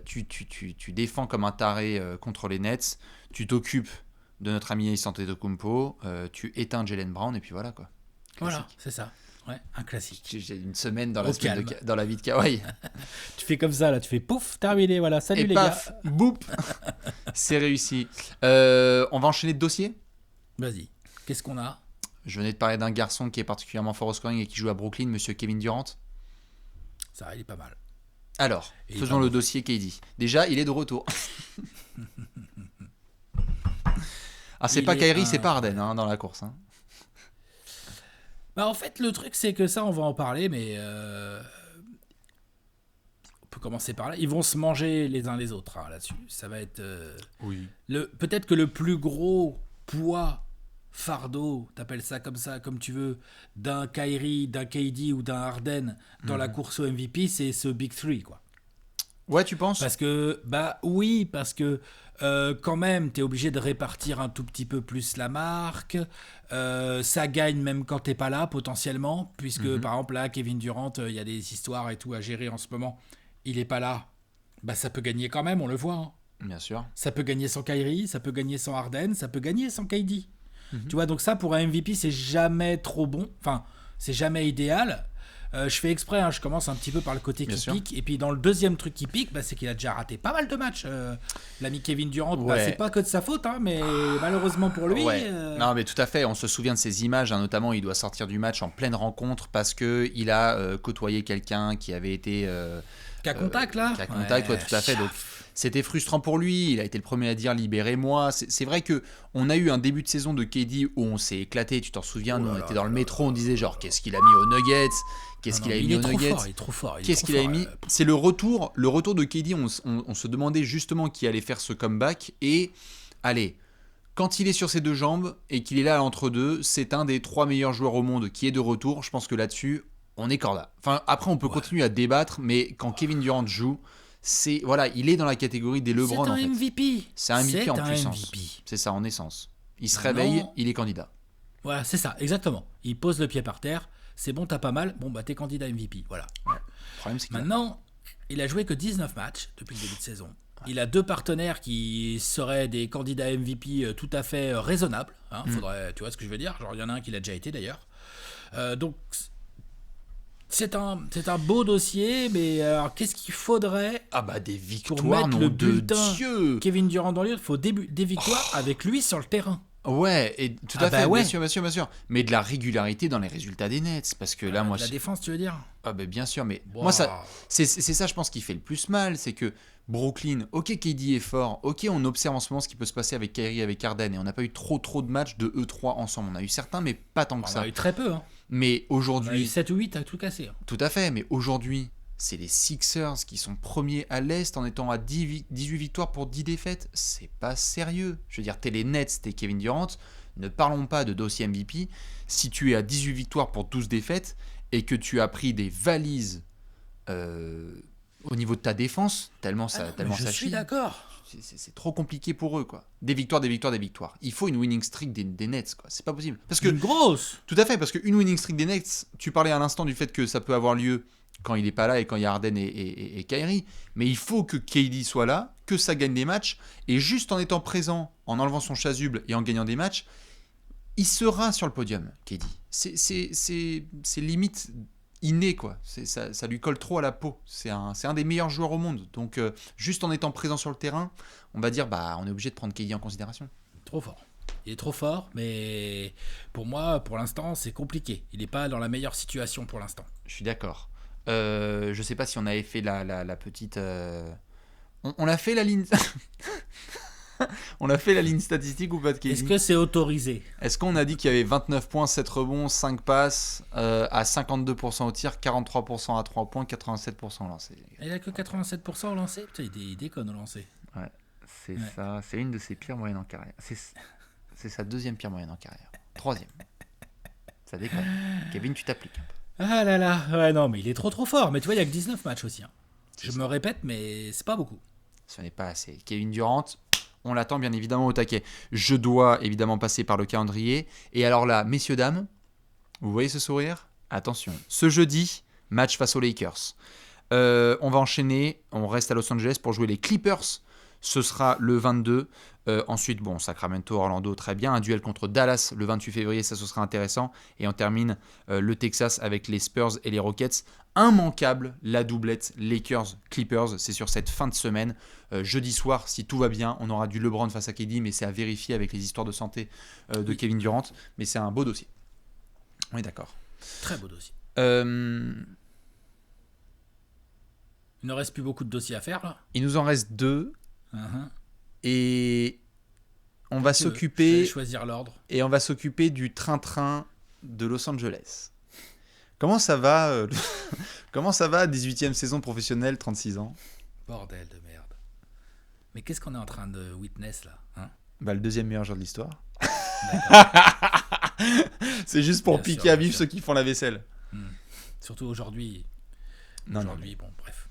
Tu défends comme un taré contre les Nets. Tu t'occupes de notre ami Giannis Antetokounmpo. Tu éteins Jaylen Brown et puis voilà quoi. Classique. Voilà, c'est ça. Ouais, un classique. J'ai une semaine dans la vie de Kawhi. Tu fais comme ça, là, tu fais pouf, terminé, voilà, salut et les paf, gars. Boum, c'est réussi. On va enchaîner de dossiers. Vas-y, qu'est-ce qu'on a ? Je venais de parler d'un garçon qui est particulièrement fort au scoring et qui joue à Brooklyn, monsieur Kevin Durant. Ça, il est pas mal. Alors, faisons le dossier KD. Déjà, il est de retour. Ah, c'est pas Kyrie, c'est pas Harden dans la course. Bah en fait, le truc, c'est que ça, on va en parler, mais on peut commencer par là. Ils vont se manger les uns les autres là-dessus. Ça va être oui. Peut-être que le plus gros poids, fardeau, t'appelles ça comme tu veux, d'un Kyrie, d'un KD ou d'un Harden dans la course au MVP, c'est ce Big Three, quoi. Ouais, tu penses ? Parce que, quand même, t'es obligé de répartir un tout petit peu plus la marque. Ça gagne même quand t'es pas là, potentiellement. Puisque, par exemple, là, Kevin Durant, il y a des histoires et tout à gérer en ce moment. Il est pas là. Bah, ça peut gagner quand même, on le voit. Hein. Bien sûr. Ça peut gagner sans Kyrie, ça peut gagner sans Harden, ça peut gagner sans KD. Tu vois, donc ça, pour un MVP, c'est jamais trop bon. Enfin, c'est jamais idéal. Je fais exprès, je commence un petit peu par le côté qui pique. Et puis dans le deuxième truc qui pique, c'est qu'il a déjà raté pas mal de matchs. L'ami Kevin Durant, c'est pas que de sa faute, mais malheureusement pour lui. Ouais. Non, mais tout à fait. On se souvient de ces images, notamment il doit sortir du match en pleine rencontre parce qu'il a côtoyé quelqu'un qui avait été. Cas contact, là. Cas contact, ouais, tout à fait. Donc, c'était frustrant pour lui, il a été le premier à dire libérez-moi. C'est vrai qu'on a eu un début de saison de KD où on s'est éclaté, tu t'en souviens, nous on était dans le métro, on disait genre qu'est-ce qu'il a mis aux Nuggets, qu'est-ce qu'il a mis aux Nuggets, il est trop fort, qu'est-ce qu'il a mis. C'est le retour de KD, on se demandait justement qui allait faire ce comeback et allez, quand il est sur ses 2 jambes et qu'il est là entre deux, c'est un des 3 meilleurs joueurs au monde qui est de retour. Je pense que là-dessus, on est corda. Enfin, après on peut continuer à débattre, mais quand Kevin Durant joue, il est dans la catégorie des LeBron. C'est un MVP. C'est un MVP en puissance. C'est ça, en essence. Il se réveille, il est candidat. Voilà, c'est ça, exactement. Il pose le pied par terre, c'est bon, t'as pas mal, bon, bah t'es candidat MVP. Voilà. Ouais. Le problème, c'est que Maintenant, il a joué que 19 matchs depuis le début de saison. Il a 2 partenaires qui seraient des candidats MVP tout à fait raisonnables. Faudrait, tu vois ce que je veux dire? Genre, il y en a un qui l'a déjà été d'ailleurs. Donc, c'est un beau dossier, mais alors, qu'est-ce qu'il faudrait des pour victoires, mettre nom le de bulletin Dieu. Kevin Durant dans le lieu? Il faut des victoires avec lui sur le terrain. Ouais, et tout à Ah bah fait, ouais. bien sûr. Mais de la régularité dans les résultats des Nets, parce que là, moi, La défense, tu veux dire? bien sûr, mais Wow. moi, c'est ça, je pense, qui fait le plus mal, c'est que Brooklyn, ok, KD est fort, ok, on observe en ce moment ce qui peut se passer avec Kyrie, avec Harden, et on n'a pas eu trop de matchs de eux 3 ensemble. On a eu certains, mais pas tant que On ça. a eu très peu. Mais On a eu aujourd'hui, 7 ou 8 à tout casser. tout à fait, mais aujourd'hui, c'est les Sixers qui sont premiers à l'Est en étant à 18 victoires pour 10 défaites. C'est pas sérieux. Je veux dire, t'es les Nets, t'es Kevin Durant. Ne parlons pas de dossier MVP. Si tu es à 18 victoires pour 12 défaites et que tu as pris des valises au niveau de ta défense, tellement ça Je suis chie, d'accord. c'est trop compliqué pour eux, quoi. Des victoires. Il faut une winning streak des Nets, quoi. C'est pas possible. Parce que Une grosse. tout à fait, parce qu'une winning streak des Nets, tu parlais à l'instant du fait que ça peut avoir lieu quand il n'est pas là et quand il y a Harden et Kyrie, mais il faut que KD soit là, que ça gagne des matchs, et juste en étant présent, en enlevant son chasuble et en gagnant des matchs, il sera sur le podium, KD. C'est limite inné, quoi. Ça lui colle trop à la peau. C'est un des meilleurs joueurs au monde. Donc, juste en étant présent sur le terrain, on va dire, on est obligé de prendre KD en considération. Trop fort. Il est trop fort, mais pour moi, pour l'instant, c'est compliqué. Il n'est pas dans la meilleure situation pour l'instant. Je suis d'accord. Je sais pas si on avait fait la petite... On a fait la ligne... On a fait la ligne statistique ou pas de KD? Est-ce que c'est autorisé? Est-ce qu'on a dit qu'il y avait 29 points, 7 rebonds, 5 passes, à 52% au tir, 43% à 3 points, 87% au lancer? Il a que 87% au lancer? Putain, il déconne au lancer. Ouais, c'est ça. C'est une de ses pires moyennes en carrière. C'est sa deuxième pire moyenne en carrière. Troisième. Ça déconne. Kevin, tu t'appliques un peu. Ah là là. Ouais, non, mais il est trop fort. Mais tu vois, il y a que 19 matchs aussi. Je me répète, mais c'est pas beaucoup. Ce n'est pas assez. Kevin Durant, on l'attend bien évidemment au taquet. Je dois évidemment passer par le calendrier. Et alors là, messieurs, dames, vous voyez ce sourire? Attention. Ce jeudi, match face aux Lakers. On va enchaîner. On reste à Los Angeles pour jouer les Clippers. Ce sera le 22. Ensuite, Sacramento, Orlando, très bien. Un duel contre Dallas le 28 février, ça ce sera intéressant. Et on termine le Texas avec les Spurs et les Rockets. Immanquable, la doublette Lakers-Clippers. C'est sur cette fin de semaine. Jeudi soir, si tout va bien, on aura du LeBron face à KD, mais c'est à vérifier avec les histoires de santé de Kevin Durant. Mais c'est un beau dossier. On est d'accord. Très beau dossier. Il ne reste plus beaucoup de dossiers à faire, là. Il nous en reste 2. Uh-huh. Et on va Je vais s'occuper choisir l'ordre. et on va s'occuper du train-train de Los Angeles. Comment ça va Comment ça va, 18e saison professionnelle, 36 ans? Bordel de merde. Mais qu'est-ce qu'on est en train de witness là, hein? Le deuxième meilleur joueur de l'histoire. D'accord. C'est juste pour Bien piquer sûr, à bien vif sûr. ceux qui font la vaisselle. Surtout aujourd'hui. Non, Aujourd'hui, bon, bref.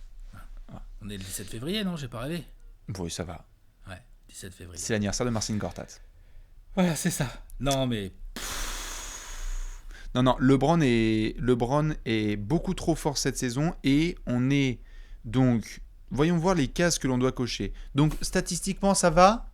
On est le 17 février, non? J'ai pas rêvé. Oui, ça va. Ouais, 17 février. C'est l'anniversaire de Marcin Gortat. Voilà, c'est ça. Non, mais Non, LeBron est beaucoup trop fort cette saison et on est donc... Voyons voir les cases que l'on doit cocher. Donc, statistiquement, ça va?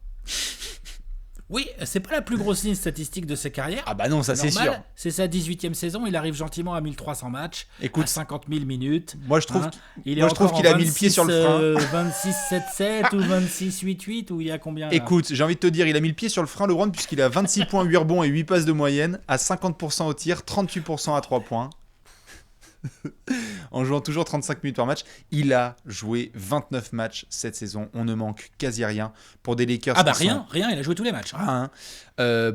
oui, c'est pas la plus grosse ligne statistique de sa carrière. Ah bah non, ça c'est Normal, sûr. C'est sa 18e saison, il arrive gentiment à 1300 matchs, Écoute, à 50 000 minutes. moi je trouve Il est moi, je trouve encore qu'il en a mis le pied sur le frein. 26-7-7 ou 26-8-8 ou il y a combien là? Écoute, j'ai envie de te dire, il a mis le pied sur le frein, LeBron, puisqu'il a 26 points, 8 rebonds et 8 passes de moyenne, à 50% au tir, 38% à 3 points. En jouant toujours 35 minutes par match. Il a joué 29 matchs cette saison. On ne manque quasi rien. Pour des Lakers rien, il a joué tous les matchs.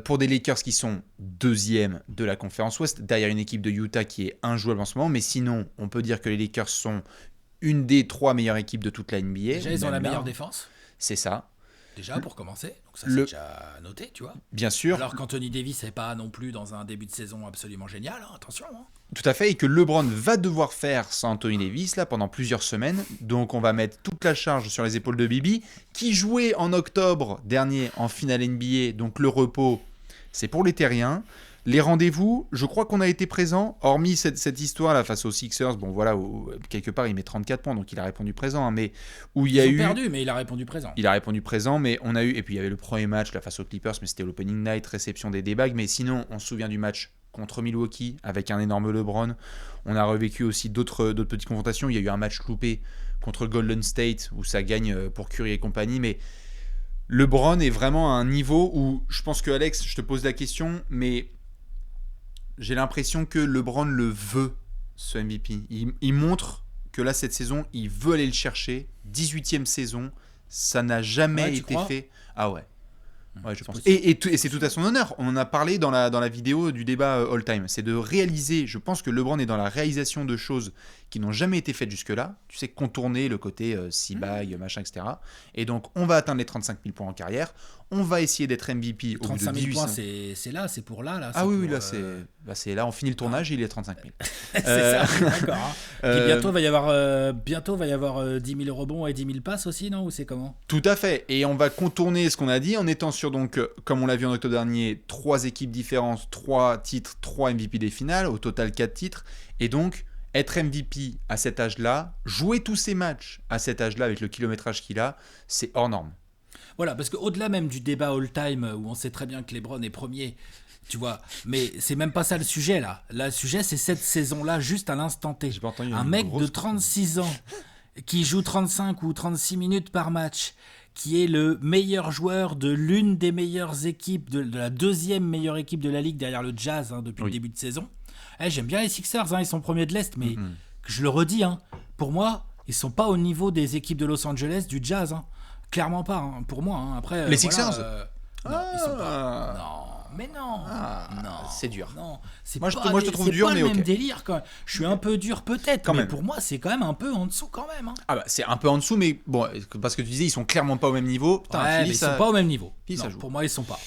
Pour des Lakers qui sont deuxième de la conférence Ouest, derrière une équipe de Utah qui est injouable en ce moment. Mais sinon, on peut dire que les Lakers sont une des 3 meilleures équipes de toute la NBA. Déjà, ils ont la meilleure défense. C'est ça. Déjà, pour commencer. Donc ça, c'est déjà noté, tu vois. Bien sûr. Alors qu'Anthony Davis n'est pas non plus dans un début de saison absolument génial. Attention. Tout à fait. Et que LeBron va devoir faire sans Anthony Davis là, pendant plusieurs semaines. Donc, on va mettre toute la charge sur les épaules de Bibi, qui jouait en octobre dernier en finale NBA. Donc, le repos, c'est pour les terriens. Les rendez-vous, je crois qu'on a été présent, hormis cette histoire-là face aux Sixers, bon voilà, où, quelque part il met 34 points, donc il a répondu présent, hein, mais où il y a eu... perdu, mais il a répondu présent. Il a répondu présent, mais on a eu... Et puis il y avait le premier match là, face aux Clippers, mais c'était l'opening night, réception des D-bags, mais sinon, on se souvient du match contre Milwaukee, avec un énorme LeBron. On a revécu aussi d'autres petites confrontations, il y a eu un match loupé contre Golden State, où ça gagne pour Curry et compagnie, mais... LeBron est vraiment à un niveau où, je pense que Alex, je te pose la question, mais... J'ai l'impression que LeBron le veut, ce MVP. Il montre que là, cette saison, il veut aller le chercher. 18e saison, ça n'a jamais été fait. Ah ouais. Ouais, je pense. Et c'est tout à son honneur. On en a parlé dans la vidéo du débat all-time. C'est de réaliser, je pense que LeBron est dans la réalisation de choses qui n'ont jamais été faites jusque-là. Tu sais, contourner le côté C-bag, machin, etc. Et donc, on va atteindre les 35 000 points en carrière. On va essayer d'être MVP au bout de 18 000 points, c'est là, c'est pour là. Ah oui, là, c'est là, on finit le tournage et il est 35 000. C'est ça, d'accord. Hein. Et bientôt, va y avoir 10 000 rebonds et 10 000 passes aussi, non? Ou c'est comment? Tout à fait. Et on va contourner ce qu'on a dit en étant sur, donc, comme on l'a vu en octobre dernier, 3 équipes différentes, 3 titres, 3 MVP des finales, au total 4 titres. Et donc, être MVP à cet âge-là, jouer tous ces matchs à cet âge-là avec le kilométrage qu'il a, c'est hors norme. Voilà, parce qu'au-delà même du débat all-time où on sait très bien que LeBron est premier, tu vois, mais c'est même pas ça le sujet là. Le sujet, c'est cette saison-là, juste à l'instant T. Un mec de 36 ans qui joue 35 ou 36 minutes par match, qui est le meilleur joueur de l'une des meilleures équipes, de la deuxième meilleure équipe de la Ligue derrière le Jazz depuis le début de saison. J'aime bien les Sixers, ils sont premiers de l'Est, mais je le redis, pour moi, ils sont pas au niveau des équipes de Los Angeles, du Jazz. Clairement pas, pour moi. Après, les Sixers non, ils sont pas. Non, mais non. Non, c'est dur. Non, moi, je te trouve dur, mais c'est pas le même délire quand même. Je suis un peu dur peut-être, mais pour moi, c'est quand même un peu en dessous quand même. Ah bah, c'est un peu en dessous, mais bon, parce que tu disais, ils sont clairement pas au même niveau. Mais ils sont pas au même niveau. Non, pour moi, ils sont pas.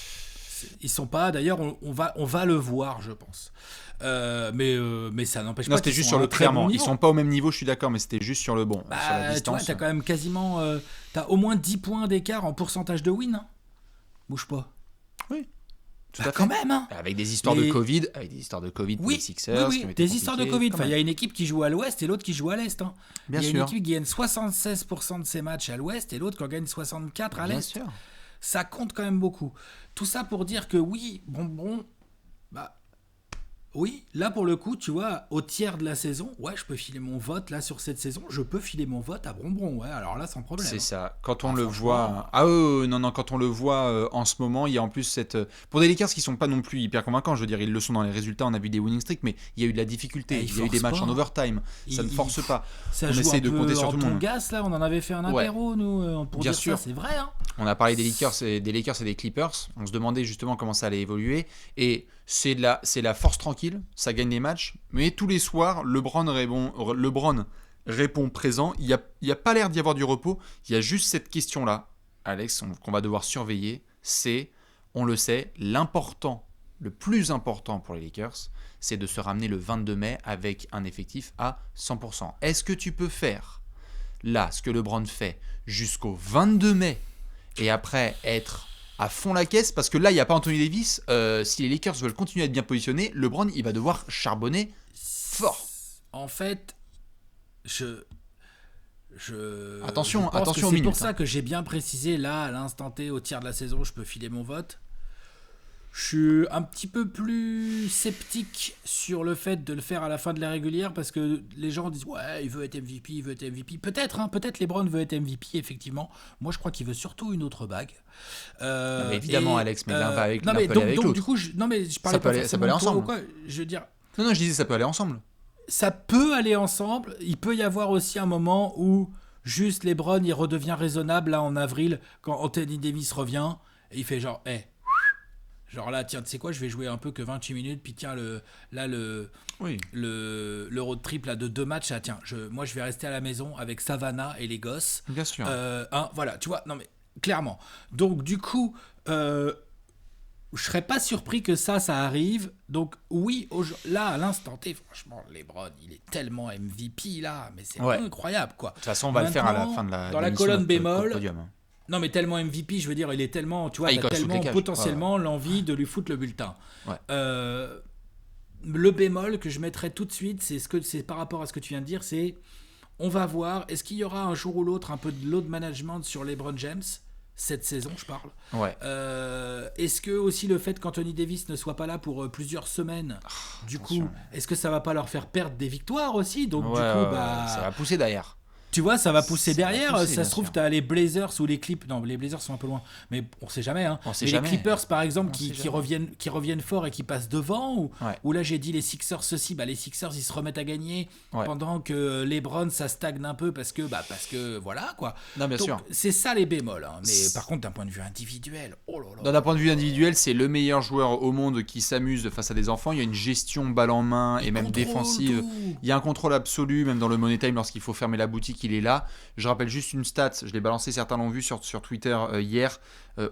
Ils sont pas. D'ailleurs, on va le voir, je pense. Mais ça n'empêche pas. Non, c'était juste sur le clairement. Bon, ils sont pas au même niveau, je suis d'accord, mais c'était juste sur le bon. Sur la distance. Tu vois, t'as quand même quasiment. T'as au moins 10 points d'écart en pourcentage de win. Bouge pas. Oui. Tout à fait. Quand même. Avec des histoires de Covid. Pour les Sixers. Oui, des histoires de Covid. Il y a une équipe qui joue à l'ouest et l'autre qui joue à l'est. Bien sûr. Il y a une équipe qui gagne 76% de ses matchs à l'ouest et l'autre qui en gagne 64% à l'est. Bien sûr. Ça compte quand même beaucoup. Tout ça pour dire que oui, oui, là pour le coup, tu vois, au tiers de la saison, je peux filer mon vote là sur cette saison, je peux filer mon vote à Bonbon, alors là sans problème. C'est ça. Quand on le voit, quand on le voit en ce moment, il y a en plus cette pour des Lakers qui sont pas non plus hyper convaincants, je veux dire, ils le sont dans les résultats, on a vu des winning streaks, mais il y a eu de la difficulté, il y a eu des matchs en overtime, ça ne force pas. Ça on joue essaie de compter sur tout le monde. Gaz là, on en avait fait un apéro nous pour bien dire sûr. Ça, c'est vrai. On a parlé des Lakers et des Clippers, on se demandait justement comment ça allait évoluer et c'est la force tranquille, ça gagne des matchs, mais tous les soirs, LeBron répond présent, il n'y a pas l'air d'y avoir du repos, il y a juste cette question-là, Alex, qu'on va devoir surveiller, c'est, on le sait, le plus important pour les Lakers, c'est de se ramener le 22 mai avec un effectif à 100%. Est-ce que tu peux faire, là, ce que LeBron fait, jusqu'au 22 mai, et après être à fond la caisse, parce que là, il n'y a pas Anthony Davis. Si les Lakers veulent continuer à être bien positionnés, LeBron, il va devoir charbonner fort. En fait, Attention aux minutes. C'est pour ça que j'ai bien précisé, là, à l'instant T, au tiers de la saison, je peux filer mon vote. Je suis un petit peu plus sceptique sur le fait de le faire à la fin de la régulière parce que les gens disent il veut être MVP. Peut-être LeBron veut être MVP, effectivement. Moi, je crois qu'il veut surtout une autre bague. Mais évidemment, Alex, mais l'un va avec l'autre. Donc, du coup, je parlais pas ça peut aller ensemble. Ou quoi. Je veux dire. Non, je disais ça peut aller ensemble. Ça peut aller ensemble. Il peut y avoir aussi un moment où juste LeBron, il redevient raisonnable là en avril quand Anthony Davis revient et il fait genre genre là, tiens, tu sais quoi, je vais jouer un peu que 28 minutes, puis tiens, le road trip là, de 2 matchs, là, tiens, moi je vais rester à la maison avec Savannah et les gosses. Bien sûr. Voilà, tu vois, non mais clairement. Donc du coup, je serais pas surpris que ça arrive. Donc oui, là, à l'instant T, franchement, LeBron, il est tellement MVP là, mais c'est incroyable quoi. De toute façon, on va le faire à la fin de la dans la colonne bémol. Podium. Non, mais tellement MVP, je veux dire, il est tellement, tu vois, il t'as coche toutes tellement les cases. potentiellement l'envie de lui foutre le bulletin. Ouais. Le bémol que je mettrais tout de suite, c'est par rapport à ce que tu viens de dire, c'est on va voir, est-ce qu'il y aura un jour ou l'autre un peu de load management sur LeBron James cette saison, je parle. Ouais. Est-ce que aussi le fait qu'Anthony Davis ne soit pas là pour plusieurs semaines, du coup, est-ce que ça va pas leur faire perdre des victoires aussi? Donc du coup, ça va pousser derrière. Tu vois, ça va pousser derrière. Va pousser, ça se trouve, tu as les Blazers ou les Clippers. Non, les Blazers sont un peu loin. Mais on sait jamais. Hein. sait mais jamais. Les Clippers, par exemple, qui reviennent fort et qui passent devant. Ou là, j'ai dit les Sixers, ceci. Les Sixers, ils se remettent à gagner pendant que les Browns, ça stagne un peu parce que voilà, quoi. Non, bien Donc, sûr. c'est ça les bémols. Hein. Mais par contre, d'un point de vue individuel, oh là là. D'un point de vue individuel, c'est le meilleur joueur au monde qui s'amuse face à des enfants. Il y a une gestion balle en main et même défensive. Il y a un contrôle absolu, même dans le Money Time, lorsqu'il faut fermer la boutique, il est là. Je rappelle juste une stat, je l'ai balancé, certains l'ont vu sur Twitter hier.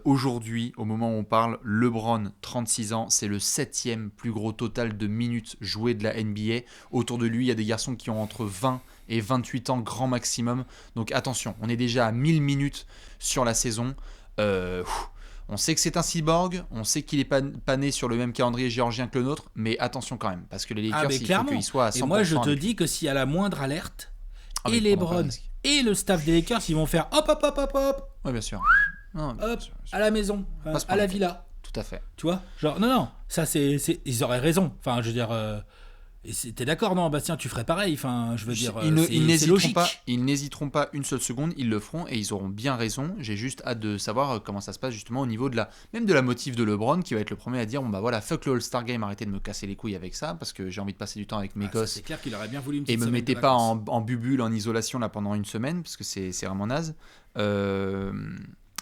Aujourd'hui, au moment où on parle, LeBron, 36 ans, c'est le 7e plus gros total de minutes jouées de la NBA. Autour de lui, il y a des garçons qui ont entre 20 et 28 ans grand maximum. Donc attention, on est déjà à 1000 minutes sur la saison. On sait que c'est un cyborg, on sait qu'il n'est pas né sur le même calendrier géorgien que le nôtre, mais attention quand même, parce que les Lakers, il faut qu'ils soient à 100%. Et moi, je te dis que s'il y a la moindre alerte, et les Browns et le staff des Lakers, ils vont faire hop, hop, hop, hop, hop. Oui, bien sûr. Non, hop, à la maison, à la villa. Tout à fait. Tu vois, genre, non, ça, ils auraient raison. Enfin, je veux dire, t'es d'accord, non, Bastien, tu ferais pareil. Enfin, je veux dire, c'est logique. Ils n'hésiteront pas une seule seconde, ils le feront et ils auront bien raison. J'ai juste hâte de savoir comment ça se passe justement au niveau de la motive de LeBron, qui va être le premier à dire bon bah voilà, fuck le All-Star Game, arrêtez de me casser les couilles avec ça parce que j'ai envie de passer du temps avec mes gosses. C'est clair qu'il aurait bien voulu une et petite me mettez pas en bubule, en isolation là pendant une semaine parce que c'est vraiment naze.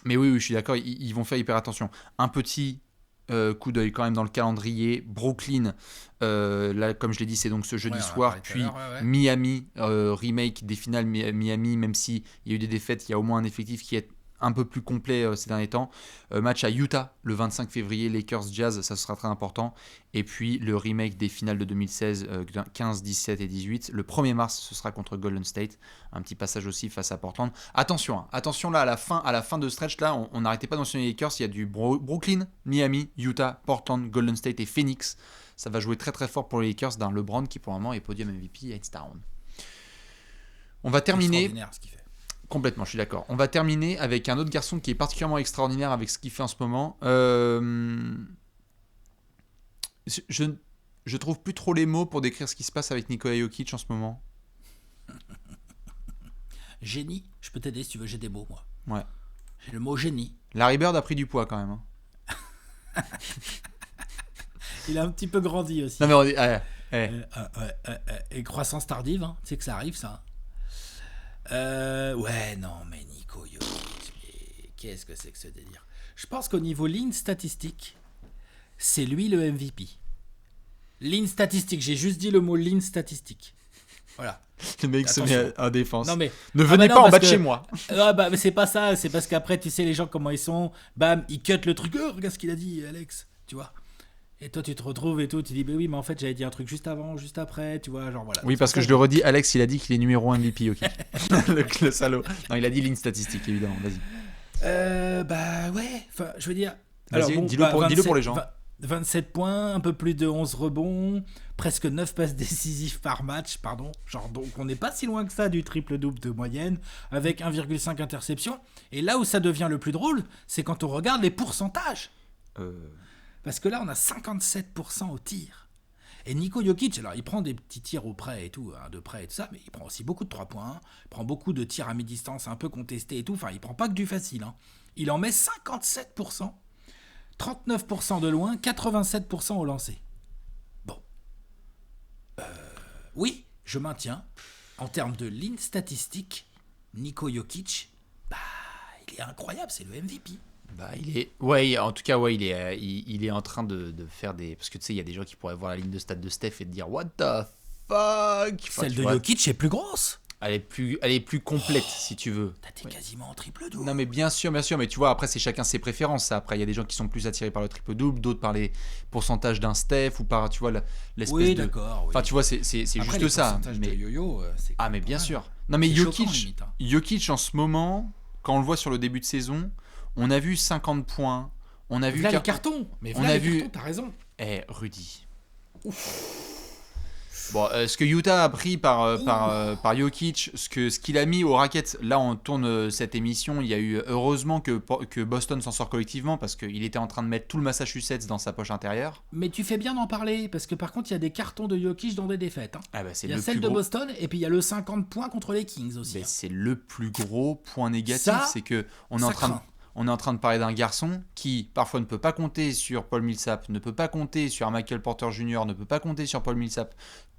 Mais oui, je suis d'accord, ils vont faire hyper attention. Un petit coup d'œil quand même dans le calendrier. Brooklyn, là comme je l'ai dit, c'est donc ce jeudi soir, puis Miami, remake des finales Miami, même s'il y a eu des défaites, il y a au moins un effectif qui est un peu plus complet ces derniers temps. Match à Utah le 25 février, Lakers Jazz, ça sera très important. Et puis le remake des finales de 2016, 15, 17 et 18. Le 1er mars, ce sera contre Golden State. Un petit passage aussi face à Portland. Attention là, à la fin de stretch, là, on n'arrêtait pas de mentionner les Lakers. Il y a du Brooklyn, Miami, Utah, Portland, Golden State et Phoenix. Ça va jouer très très fort pour les Lakers d'un LeBron qui pour le moment est podium MVP à It's Down. On va terminer. Ce qu'il fait. Complètement, je suis d'accord. On va terminer avec un autre garçon qui est particulièrement extraordinaire avec ce qu'il fait en ce moment. Je trouve plus trop les mots pour décrire ce qui se passe avec Nikola Jokic en ce moment. Génie, je peux t'aider si tu veux, j'ai des mots moi. Ouais. J'ai le mot génie. Larry Bird a pris du poids quand même. Hein. Il a un petit peu grandi aussi. Non mais on dit, et croissance tardive, hein. Tu sais que ça arrive ça. Ouais, non, mais Nico Jokic, qu'est-ce que c'est que ce délire? Je pense qu'au niveau ligne statistique, c'est lui le MVP. Ligne statistique, j'ai juste dit le mot ligne statistique. Voilà. Le mec se met en défense. Non, mais... Ne venez pas en bas de chez moi. Mais c'est pas ça, c'est parce qu'après, tu sais, les gens, comment ils sont, bam, ils cut le truc. Regarde ce qu'il a dit, Alex, tu vois. Et toi, tu te retrouves et tout, tu dis, bah oui, mais en fait, j'avais dit un truc juste avant, juste après, tu vois, genre voilà. Oui, parce que je le redis, Alex, il a dit qu'il est numéro 1 MVP, ok. le salaud. Non, il a dit ligne statistique, évidemment, vas-y. Bah ouais, enfin, je veux dire. Vas-y, alors, bon, dis-le pour les gens. 27 points, un peu plus de 11 rebonds, presque 9 passes décisives par match, pardon. Genre, donc on n'est pas si loin que ça du triple-double de moyenne, avec 1,5 interception. Et là où ça devient le plus drôle, c'est quand on regarde les pourcentages. Parce que là, on a 57% au tir. Et Nico Jokic, alors il prend des petits tirs au près et tout, hein, de près et tout ça, mais il prend aussi beaucoup de 3 points, il prend beaucoup de tirs à mi-distance un peu contestés et tout, enfin il prend pas que du facile. Hein. Il en met 57%, 39% de loin, 87% au lancer. Bon. Oui, je maintiens, en termes de ligne statistique, Nico Jokic, bah, il est incroyable, c'est le MVP. Bah, il est, en tout cas, ouais, il est en train de faire des, parce que tu sais, il y a des gens qui pourraient voir la ligne de stats de Steph et te dire what the fuck. Celle de Jokic est plus grosse. Elle est plus complète, si tu veux. T'es quasiment en triple-double. Non, mais bien sûr, mais tu vois, après, c'est chacun ses préférences. Ça. Après, il y a des gens qui sont plus attirés par le triple-double, d'autres par les pourcentages d'un Steph ou par, tu vois, l'espèce de. Oui, d'accord. Oui. Enfin, tu vois, c'est juste les ça. Mais de yo-yo, c'est. Ah, mais bien sûr. Non, mais Jokic en ce moment, quand on le voit sur le début de saison, on a vu 50 points, on a vu... Là, les cartons. Mais on là, a les vu... cartons, t'as raison. Rudy. Bon, ce que Utah a pris par Jokic, ce qu'il a mis au racket, là on tourne cette émission, il y a eu heureusement que Boston s'en sort collectivement parce qu'il était en train de mettre tout le Massachusetts dans sa poche intérieure. Mais tu fais bien d'en parler, parce que par contre il y a des cartons de Jokic dans des défaites. Il y a celle de Boston, et puis il y a le 50 points contre les Kings aussi. C'est le plus gros point négatif, c'est que on est en train de parler d'un garçon qui parfois ne peut pas compter sur Paul Millsap, ne peut pas compter sur Michael Porter Jr., ne peut pas compter sur Paul Millsap,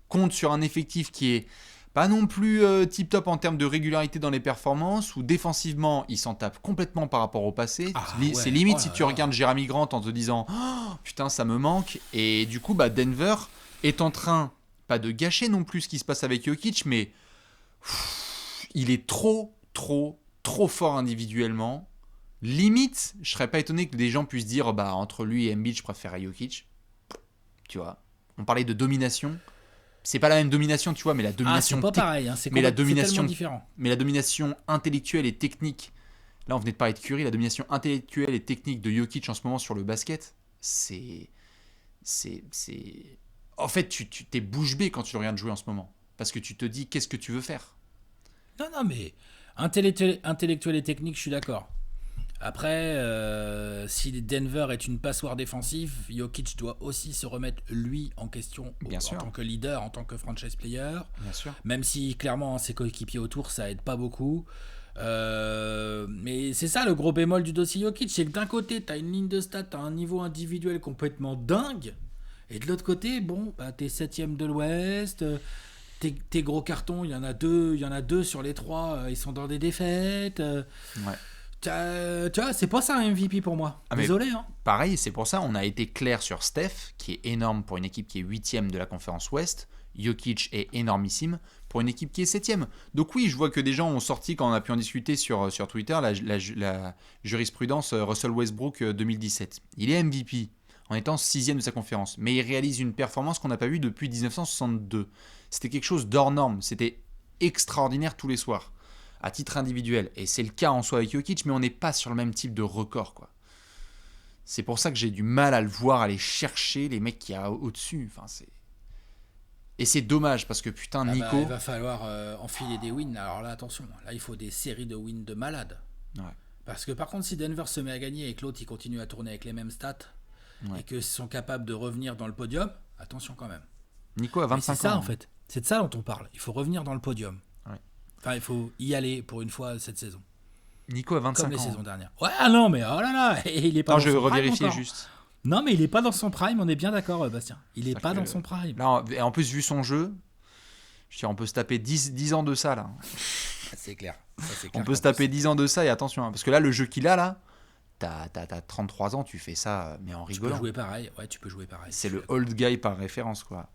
compte sur un effectif qui est pas non plus tip-top en termes de régularité dans les performances, où défensivement, il s'en tape complètement par rapport au passé. C'est limite si tu regardes Jeremy Grant en te disant oh, « Putain, ça me manque ». Et du coup, Denver est en train, pas de gâcher non plus ce qui se passe avec Jokic, mais il est trop fort individuellement. Limite, je serais pas étonné que des gens puissent dire entre lui et Embiid, je préfère Jokic. Tu vois, on parlait de domination. C'est pas la même domination, tu vois, mais la domination. C'est pas pareil, c'est tellement différent. Mais la domination intellectuelle et technique. Là, on venait de parler de Curry, la domination intellectuelle et technique de Jokic en ce moment sur le basket, c'est. En fait, tu t'es bouche bée quand tu le regardes jouer en ce moment, parce que tu te dis, qu'est-ce que tu veux faire ? Non, mais intellectuel et technique, je suis d'accord. Après, si Denver est une passoire défensive, Jokic doit aussi se remettre lui en question en tant que leader, en tant que franchise player. Bien sûr. Même si clairement ses coéquipiers autour, ça aide pas beaucoup. Mais c'est ça le gros bémol du dossier Jokic, c'est que d'un côté, tu as une ligne de stats à un niveau individuel complètement dingue, et de l'autre côté, t'es 7ème de l'Ouest. Tes gros cartons, il y en a deux sur les 3, ils sont dans des défaites. Ouais. Tu vois, c'est pas ça un MVP pour moi. Désolé. Pareil, c'est pour ça on a été clair sur Steph, qui est énorme pour une équipe qui est 8ème de la conférence Ouest. Jokic est énormissime pour une équipe qui est 7ème. Donc oui, je vois que des gens ont sorti, quand on a pu en discuter sur Twitter, la jurisprudence Russell Westbrook 2017. Il est MVP en étant 6ème de sa conférence, mais il réalise une performance qu'on n'a pas vue depuis 1962. C'était quelque chose d'hors norme, c'était extraordinaire tous les soirs, à titre individuel. Et c'est le cas en soi avec Jokic, mais on n'est pas sur le même type de record, quoi. C'est pour ça que j'ai du mal à le voir aller chercher les mecs qui y a au-dessus. Et c'est dommage, parce que putain, Nico... il va falloir enfiler des wins. Alors là, attention, là il faut des séries de wins de malades. Ouais. Parce que par contre, si Denver se met à gagner et que l'autre il continue à tourner avec les mêmes stats, et qu'ils sont capables de revenir dans le podium, attention quand même. Nico a 25 ans. C'est ça en fait, c'est de ça dont on parle. Il faut revenir dans le podium. Ouais. Enfin, il faut y aller pour une fois cette saison. Nico a 25 ans. Comme les saisons dernières. Ouais, non, mais oh là là, il est pas. Non, je vais revérifier juste. Non, mais il est pas dans son prime, on est bien d'accord, Bastien. Il est pas dans son prime. Là, en plus, vu son jeu, on peut se taper 10 ans de ça, là. C'est clair. On peut se taper 10 ans de ça, et attention, parce que là, le jeu qu'il a, là, t'as 33 ans, tu fais ça, mais en rigolant. Tu peux jouer pareil. C'est le old guy par référence, quoi.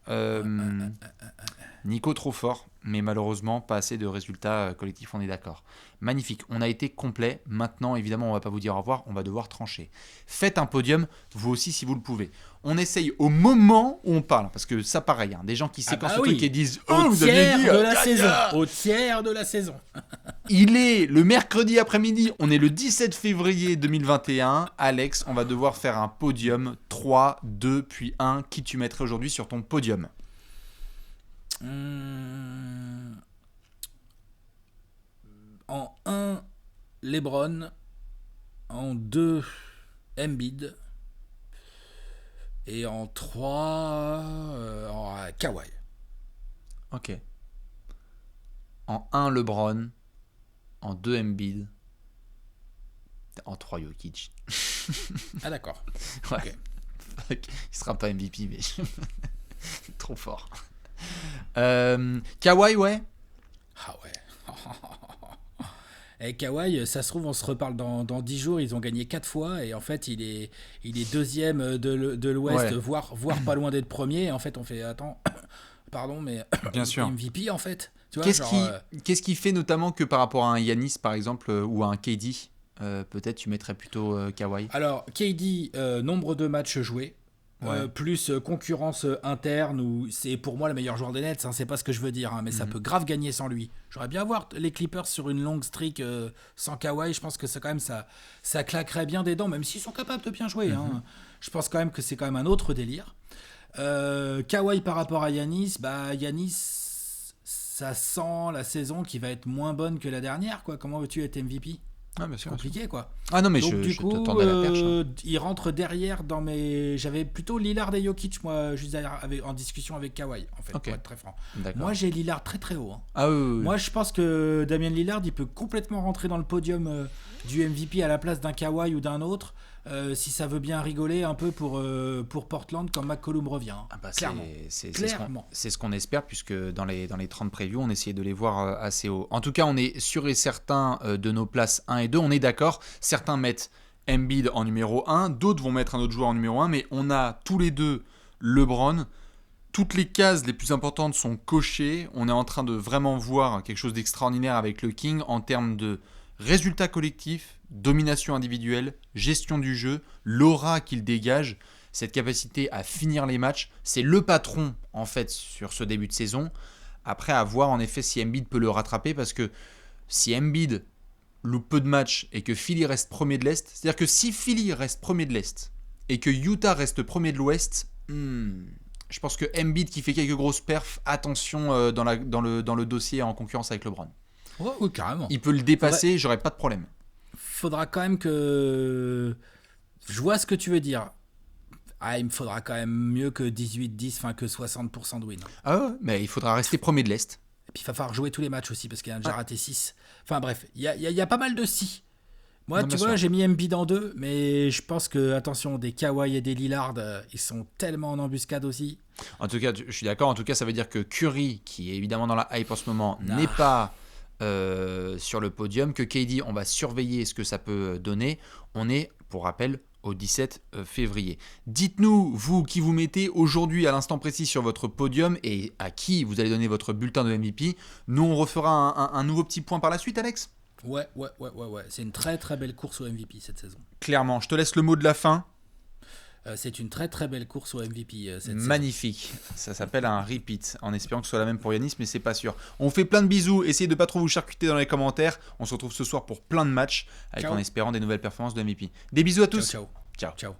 Nico trop fort, mais malheureusement pas assez de résultats collectifs, on est d'accord. Magnifique, on a été complet. Maintenant, évidemment, on va pas vous dire au revoir, on va devoir trancher. Faites un podium, vous aussi si vous le pouvez. On essaye au moment où on parle, parce que ça pareil, des gens qui séquencent le truc et disent au tiers de la saison. Il est le mercredi après-midi, on est le 17 février 2021. Alex, on va devoir faire un podium. 3, 2, puis 1. Qui tu mettrais aujourd'hui sur ton podium ? En 1, LeBron. En 2, Embiid. Et en 3, Kawhi. Ok. En 1, LeBron. En 2, Embiid. En 3, Jokic. Ah d'accord. Ouais. Okay. Il sera pas MVP, mais trop fort. Kawhi, ouais. Ah ouais. Et Kawhi, ça se trouve, on se reparle dans 10 jours. Ils ont gagné 4 fois. Et en fait, il est deuxième de l'Ouest, ouais. voire pas loin d'être premier. Et en fait, on fait, attends, pardon, mais bien sûr. MVP, en fait. Tu vois, qu'est-ce qui fait notamment que par rapport à un Giannis, par exemple, ou à un KD, peut-être tu mettrais plutôt Kawhi ? Alors, KD, nombre de matchs joués. plus concurrence interne, où c'est pour moi le meilleur joueur des Nets, hein, c'est pas ce que je veux dire, hein, mais ça peut grave gagner sans lui. J'aurais bien voir les Clippers sur une longue streak sans Kawhi, je pense que ça, quand même, ça claquerait bien des dents, même s'ils sont capables de bien jouer. Hein. Je pense quand même que c'est quand même un autre délire. Kawhi par rapport à Giannis, Giannis, ça sent la saison qui va être moins bonne que la dernière, quoi. Comment veux-tu être MVP ? Bien sûr, compliqué, quoi. Ah non, mais donc, je te tendais la perche. Hein. Il rentre derrière dans mes. J'avais plutôt Lillard et Jokic, moi, juste derrière, en discussion avec Kawhi, en fait, pour être très franc. D'accord. Moi, j'ai Lillard très très haut. Hein. Ah oui. Moi, je pense que Damian Lillard, il peut complètement rentrer dans le podium du MVP à la place d'un Kawhi ou d'un autre. Si ça veut bien rigoler un peu pour Portland quand McCollum revient. Clairement. C'est ce qu'on espère, puisque dans les 30 previews, on essayait de les voir assez haut. En tout cas, on est sûr et certain de nos places 1 et 2. On est d'accord. Certains mettent Embiid en numéro 1, d'autres vont mettre un autre joueur en numéro 1, mais on a tous les deux LeBron. Toutes les cases les plus importantes sont cochées. On est en train de vraiment voir quelque chose d'extraordinaire avec le King en termes de résultats collectifs, domination individuelle, gestion du jeu, l'aura qu'il dégage, cette capacité à finir les matchs. C'est le patron, en fait, sur ce début de saison. Après, à voir, en effet, si Embiid peut le rattraper, parce que si Embiid loupe peu de matchs et que Philly reste premier de l'Est, c'est-à-dire que si Philly reste premier de l'Est et que Utah reste premier de l'Ouest, je pense que Embiid, qui fait quelques grosses perfs, attention dans le dossier en concurrence avec LeBron. Oui, carrément. Il peut le dépasser, j'aurais pas de problème. Faudra quand même que... Je vois ce que tu veux dire. Il me faudra quand même mieux que 18-10, enfin que 60% de win. Ah ouais, mais il faudra rester premier de l'Est. Et puis il va falloir jouer tous les matchs aussi, parce qu'il a déjà raté 6. Enfin bref, il y a pas mal de si. Moi, tu vois, j'ai mis Embiid en 2, mais je pense que, attention, des Kawhi et des Lillard, ils sont tellement en embuscade aussi. En tout cas, je suis d'accord. En tout cas, ça veut dire que Curry, qui est évidemment dans la hype en ce moment, n'est pas... sur le podium, que KD, on va surveiller ce que ça peut donner. On est, pour rappel, au 17 février. Dites-nous, vous, qui vous mettez aujourd'hui à l'instant précis sur votre podium et à qui vous allez donner votre bulletin de MVP. Nous, on refera un nouveau petit point par la suite, Alex ? Ouais. C'est une très très belle course au MVP cette saison. Clairement, je te laisse le mot de la fin. C'est une très très belle course au MVP cette saison. Magnifique, ça s'appelle un repeat, en espérant que ce soit la même pour Giannis, mais c'est pas sûr. On fait plein de bisous, essayez de pas trop vous charcuter dans les commentaires. On se retrouve ce soir pour plein de matchs, en espérant des nouvelles performances de MVP. Des bisous à tous. Ciao.